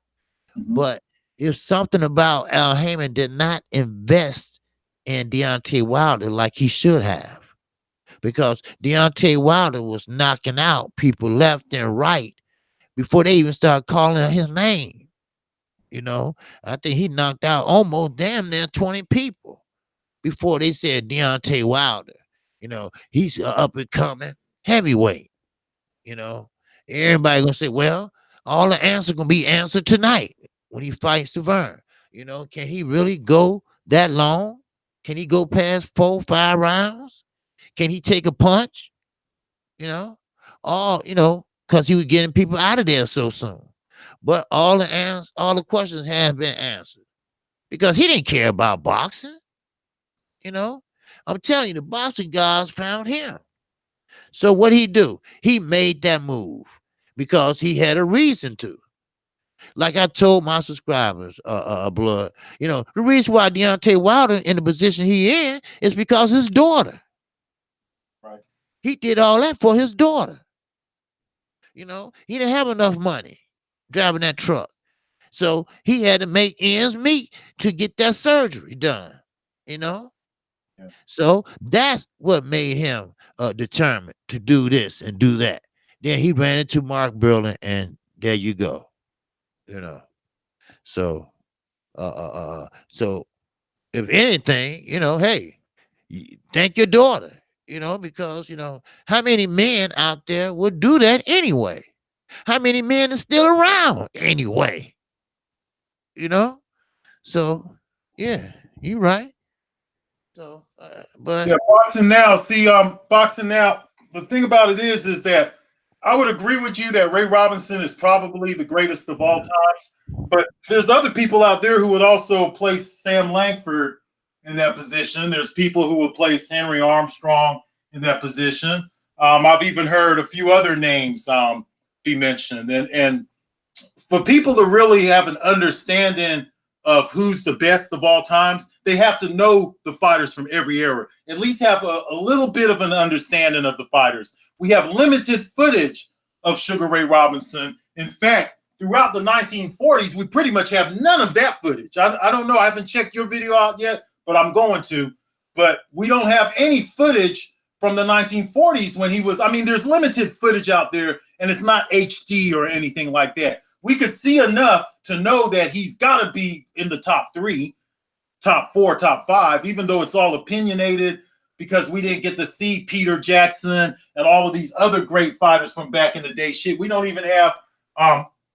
Mhm. but if something about Al Heyman did not invest in Deontay Wilder like he should have, because Deontay Wilder was knocking out people left and right before they even started calling his name. I think he knocked out almost damn near 20 people before they said Deontay Wilder. He's a up and coming heavyweight. You know, Everybody gonna say, well, all the answers gonna be answered tonight when he fights Severn. Can he really go that long? Can he go past 4, 5 rounds? Can he take a punch? You know, because he was getting people out of there so soon. But all the questions have been answered because he didn't care about boxing. You know, I'm telling you, the boxing gods found him. So what he do? He made that move because he had a reason to. Like I told my subscribers, Blood, the reason why Deontay Wilder in the position he in is because his daughter. Right. He did all that for his daughter. He didn't have enough money driving that truck. So he had to make ends meet to get that surgery done, you know? Yeah. So that's what made him determined to do this and do that. Then he ran into Mark Berlin, and there you go. So so if anything, hey, thank your daughter, because how many men out there would do that anyway? How many men are still around anyway? So yeah, you're right. So, but Yeah, boxing now. See, boxing now. The thing about it is that I would agree with you that Ray Robinson is probably the greatest of all times. But there's other people out there who would also place Sam Langford in that position. There's people who would place Henry Armstrong in that position. I've even heard a few other names be mentioned, and for people to really have an understanding of who's the best of all times, they have to know the fighters from every era, at least have a little bit of an understanding of the fighters. We have limited footage of Sugar Ray Robinson. In fact, throughout the 1940s, we pretty much have none of that footage. I don't know. I haven't checked your video out yet, but I'm going to. But we don't have any footage from the 1940s when he was, there's limited footage out there, and it's not HD or anything like that. We could see enough to know that he's got to be in the top 3, top 4, top 5, even though it's all opinionated because we didn't get to see Peter Jackson and all of these other great fighters from back in the day. Shit, we don't even have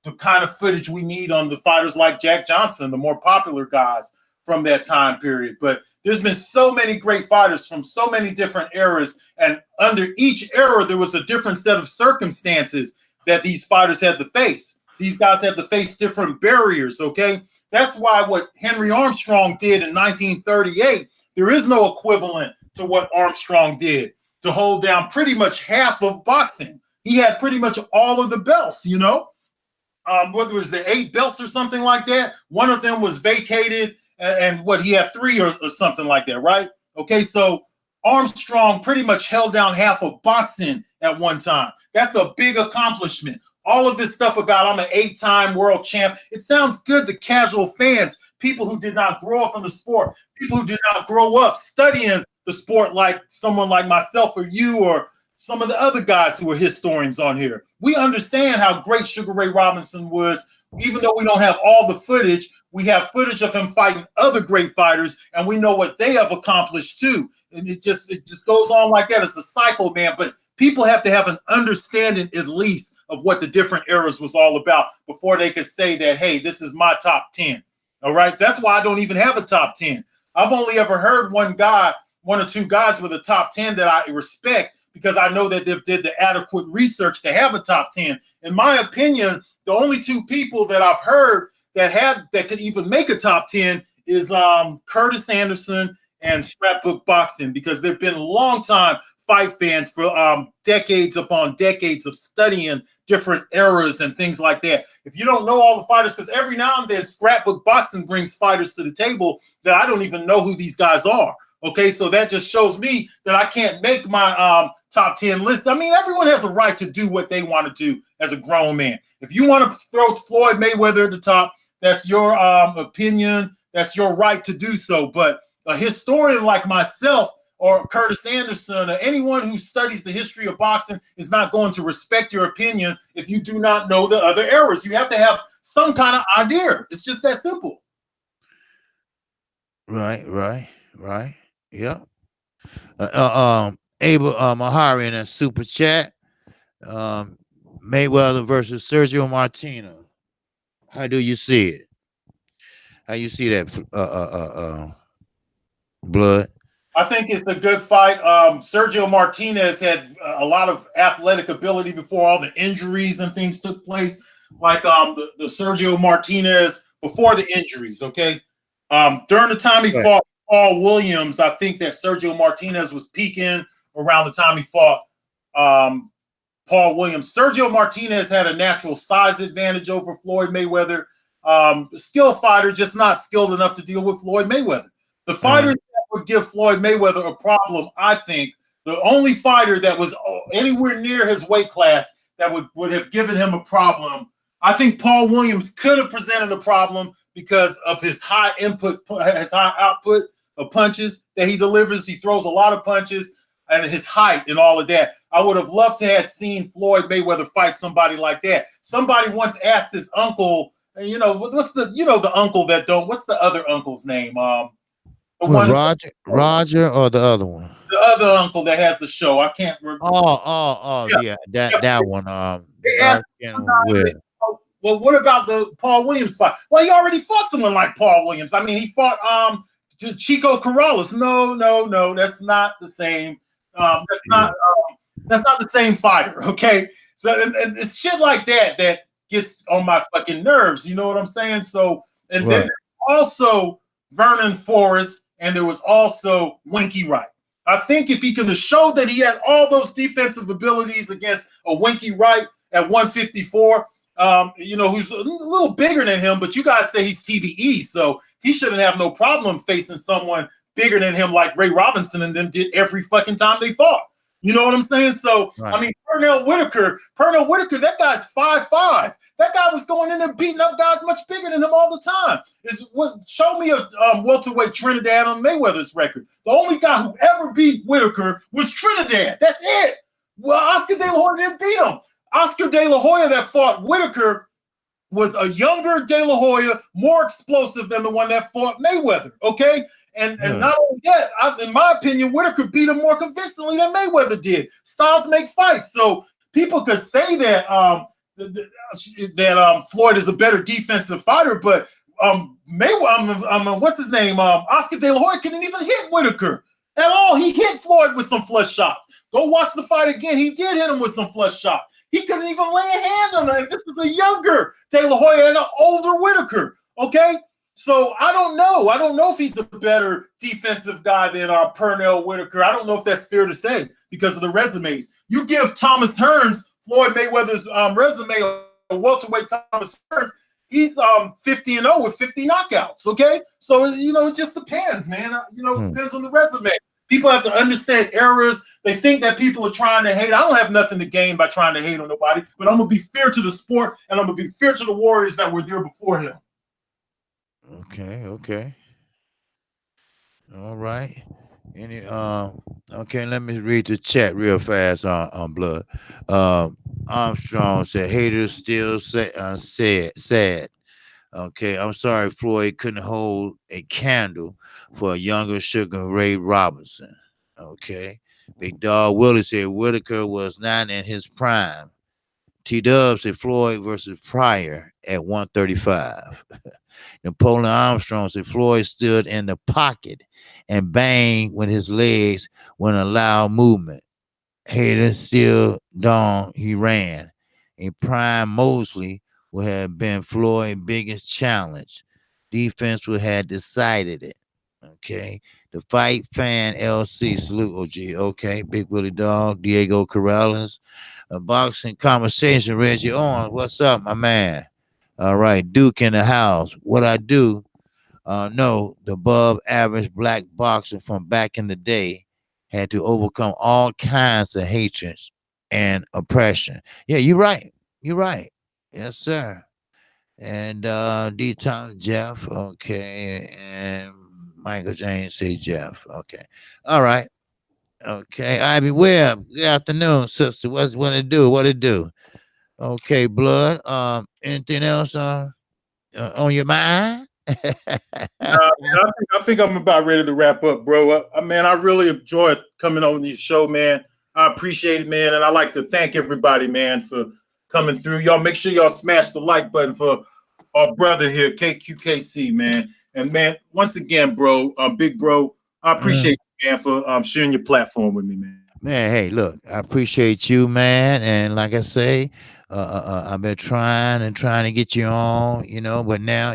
the kind of footage we need on the fighters like Jack Johnson, the more popular guys from that time period. But there's been so many great fighters from so many different eras, and under each era, there was a different set of circumstances that these fighters had to face. These guys had to face different barriers, okay? That's why what Henry Armstrong did in 1938, there is no equivalent to what Armstrong did to hold down pretty much half of boxing. He had pretty much all of the belts, whether it was the 8 belts or something like that. One of them was vacated, and what, he had 3 or something like that, right? Okay, so Armstrong pretty much held down half of boxing at one time. That's a big accomplishment. All of this stuff about I'm an 8-time world champ, it sounds good to casual fans, people who did not grow up in the sport, people who did not grow up studying the sport like someone like myself or you or some of the other guys who are historians on here. We understand how great Sugar Ray Robinson was. Even though we don't have all the footage, we have footage of him fighting other great fighters, and we know what they have accomplished too. And it just goes on like that. It's a cycle, man. But people have to have an understanding at least of what the different eras was all about before they could say that, hey, this is my top 10. All right. That's why I don't even have a top 10. I've only ever heard one or two guys with a top 10 that I respect because I know that they've did the adequate research to have a top 10. In my opinion, the only 2 people that I've heard that could even make a top 10 is Curtis Anderson and Scrapbook Boxing, because they've been long time fight fans for decades upon decades of studying different eras and things like that. If you don't know all the fighters, because every now and then scrapbook boxing brings fighters to the table that I don't even know who these guys are. Okay, so that just shows me that I can't make my top 10 list. I mean, everyone has a right to do what they want to do as a grown man. If you want to throw Floyd Mayweather at the top, that's your opinion. That's your right to do so. But a historian like myself or Curtis Anderson or anyone who studies the history of boxing is not going to respect your opinion if you do not know the other eras. You have to have some kind of idea. It's just that simple. Right. Yeah. Abel Mahari in a super chat. Mayweather versus Sergio Martinez. How do you see it? How you see that? Blood. I think it's a good fight. Sergio Martinez had a lot of athletic ability before all the injuries and things took place. Like the Sergio Martinez before the injuries. Okay, during the time he fought Paul Williams, I think that Sergio Martinez was peaking around the time he fought Paul Williams. Sergio Martinez had a natural size advantage over Floyd Mayweather. Skill fighter, just not skilled enough to deal with Floyd Mayweather. The fighter that would give Floyd Mayweather a problem, I think, the only fighter that was anywhere near his weight class that would have given him a problem, I think Paul Williams could have presented a problem because of his high output of punches that he delivers. He throws a lot of punches and his height and all of that. I would have loved to have seen Floyd Mayweather fight somebody like that. Somebody once asked his uncle, what's the uncle that don't, what's the other uncle's name? Roger or the other one? The other uncle that has the show. I can't remember. Yeah. That one. Well, what about the Paul Williams fight? Well, he already fought someone like Paul Williams. I mean, he fought Kqkc. No, that's not the same. That's not the same fighter. Okay, so and it's shit like that gets on my fucking nerves. You know what I'm saying? So and then also Vernon Forrest, and there was also Winky Wright. I think if he could have showed that he had all those defensive abilities against a Winky Wright at 154, who's a little bigger than him, but you guys say he's TBE, so he shouldn't have no problem facing someone bigger than him like Ray Robinson and them did every fucking time they fought. You know what I'm saying? So, I mean, Pernell Whitaker, that guy's 5'5". That guy was going in there beating up guys much bigger than him all the time. Show me a welterweight Trinidad on Mayweather's record. The only guy who ever beat Whitaker was Trinidad. That's it. Well, Oscar De La Hoya didn't beat him. Oscar De La Hoya that fought Whitaker was a younger De La Hoya, more explosive than the one that fought Mayweather, okay? And not only that, in my opinion, Whitaker beat him more convincingly than Mayweather did. Styles make fights. So people could say that Floyd is a better defensive fighter, but Mayweather, what's his name? Oscar De La Hoya couldn't even hit Whitaker at all. He hit Floyd with some flush shots. Go watch the fight again. He did hit him with some flush shots. He couldn't even lay a hand on him. This is a younger De La Hoya and an older Whitaker. Okay? So I don't know. I don't know if he's a better defensive guy than Pernell Whitaker. I don't know if that's fair to say because of the resumes. You give Thomas Hearns, Floyd Mayweather's resume, a welterweight Thomas Hearns, he's 50-0 with 50 knockouts. Okay? So, it just depends, man. It depends on the resume. People have to understand errors. They think that people are trying to hate. I don't have nothing to gain by trying to hate on nobody, but I'm going to be fair to the sport, and I'm going to be fair to the warriors that were there before him. Okay. All right. Okay, let me read the chat real fast on Blood. Armstrong said, haters still sad. Okay, I'm sorry Floyd couldn't hold a candle for a younger Sugar Ray Robinson. Okay. Big Dog Willie said Whitaker was not in his prime. T-Dub said Floyd versus Pryor at 135. Napoleon Armstrong said Floyd stood in the pocket and banged with his legs when a loud movement. Hater still dawn, he ran. In prime Mosley would have been Floyd's biggest challenge. Defense would have decided it. Okay. The Fight Fan LC. Salute, OG. Okay. Big Willie Dog. Diego Corrales. A boxing conversation. Reggie on. What's up, my man? All right. Duke in the house. What I do, no, the above average black boxer from back in the day had to overcome all kinds of hatreds and oppression. Yeah, you're right. You're right. Yes, sir. And D Tom Jeff, okay, and Michael James say Jeff, okay. All right. Okay. Ivy Webb, good afternoon, sister. What's what it do? What it do? Okay, blood. Anything else on your mind? Man, I think I'm about ready to wrap up, bro. Man, I really enjoyed coming on this show, man. I appreciate it, man, and I like to thank everybody, man, for coming through. Y'all make sure y'all smash the like button for our brother here, Kqkc, man. And man, once again, bro, big bro, I appreciate you, man, for sharing your platform with me, man. Man, hey, look, I appreciate you, man. And like I say, I've been trying to get you on, but now,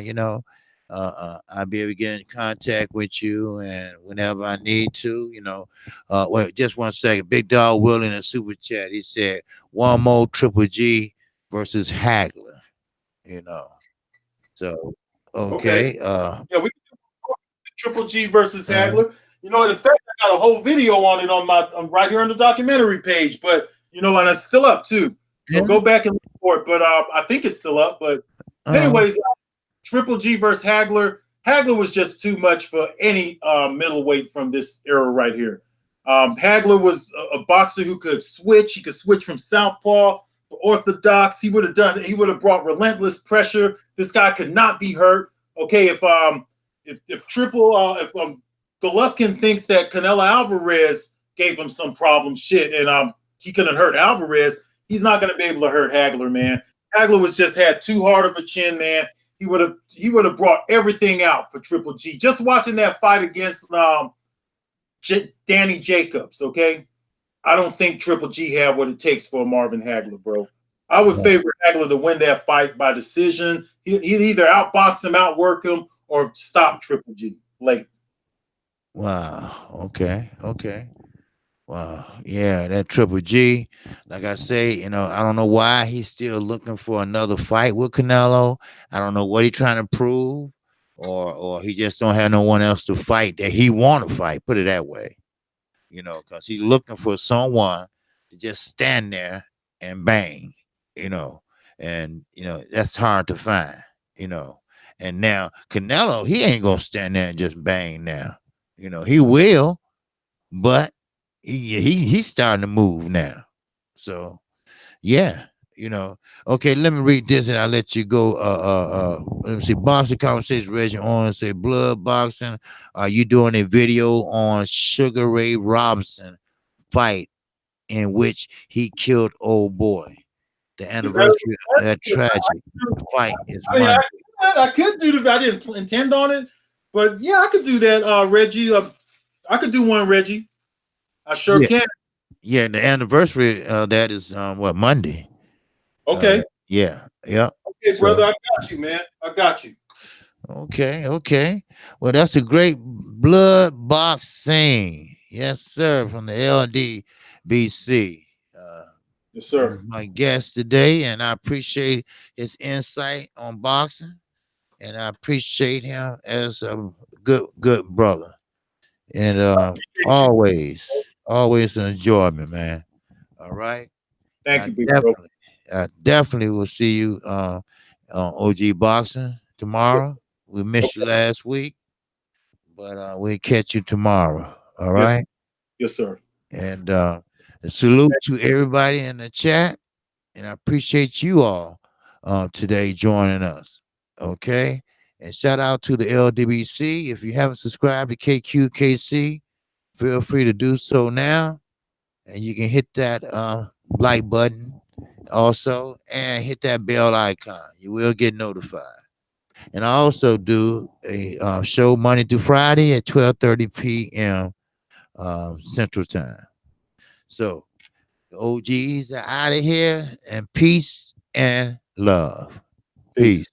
I'll be able to get in contact with you and whenever I need to, wait, just 1 second. Big Dog Will in a super chat. He said, one more Triple G versus Hagler, you know. So, Okay. okay. Yeah, we can do Triple G versus Hagler. In fact, I got a whole video on it on right here on the documentary page, but and it's still up too. So go back and look for it. But I think it's still up. But anyways, Triple G versus Hagler. Hagler was just too much for any middleweight from this era right here. Hagler was a boxer who could switch. He could switch from southpaw to orthodox. He would have brought relentless pressure. This guy could not be hurt. Okay, if Golovkin thinks that Canelo Alvarez gave him some problem, and he couldn't hurt Alvarez, he's not going to be able to hurt Hagler, man. Hagler had too hard of a chin, man. He would have brought everything out for Triple G. Just watching that fight against Danny Jacobs, okay? I don't think Triple G had what it takes for Marvin Hagler, bro. I would favor Hagler to win that fight by decision. He'd either outbox him, outwork him, or stop Triple G late. Wow. Okay. Wow. Yeah, that Triple G, like I say, I don't know why he's still looking for another fight with Canelo. I don't know what he's trying to prove, or he just don't have no one else to fight that he want to fight. Put it that way, because he's looking for someone to just stand there and bang, and that's hard to find, And now Canelo, he ain't gonna stand there and just bang now. He will, but he's starting to move now. So yeah, Okay, let me read this and I'll let you go. Let me see. Boxing conversation, Reggie on say blood boxing. Are you doing a video on Sugar Ray Robinson fight in which he killed old boy? The anniversary of that tragic fight is Monday. I could do that. I didn't intend on it, but yeah, I could do that, Reggie. I could do one, Reggie. I sure can. Yeah, the anniversary of that is Monday. Okay. Yeah. Okay, brother, I got you, man. I got you. Okay. Well, that's a great blood boxing. Yes, sir, from the LDBC. Yes, sir. My guest today, and I appreciate his insight on boxing, and I appreciate him as a good brother. And always an enjoyment, man. All right. Thank you, big bro. I definitely will see you on OG Boxing tomorrow. We missed you last week, but we'll catch you tomorrow. All right. Yes, sir. And salute to everybody in the chat. And I appreciate you all today joining us. Okay. And shout out to the LDBC. If you haven't subscribed to Kqkc, feel free to do so now. And you can hit that like button also and hit that bell icon. You will get notified. And I also do a show Monday through Friday at 12:30 p.m. Central Time. So the OGs are out of here, and peace and love. Peace.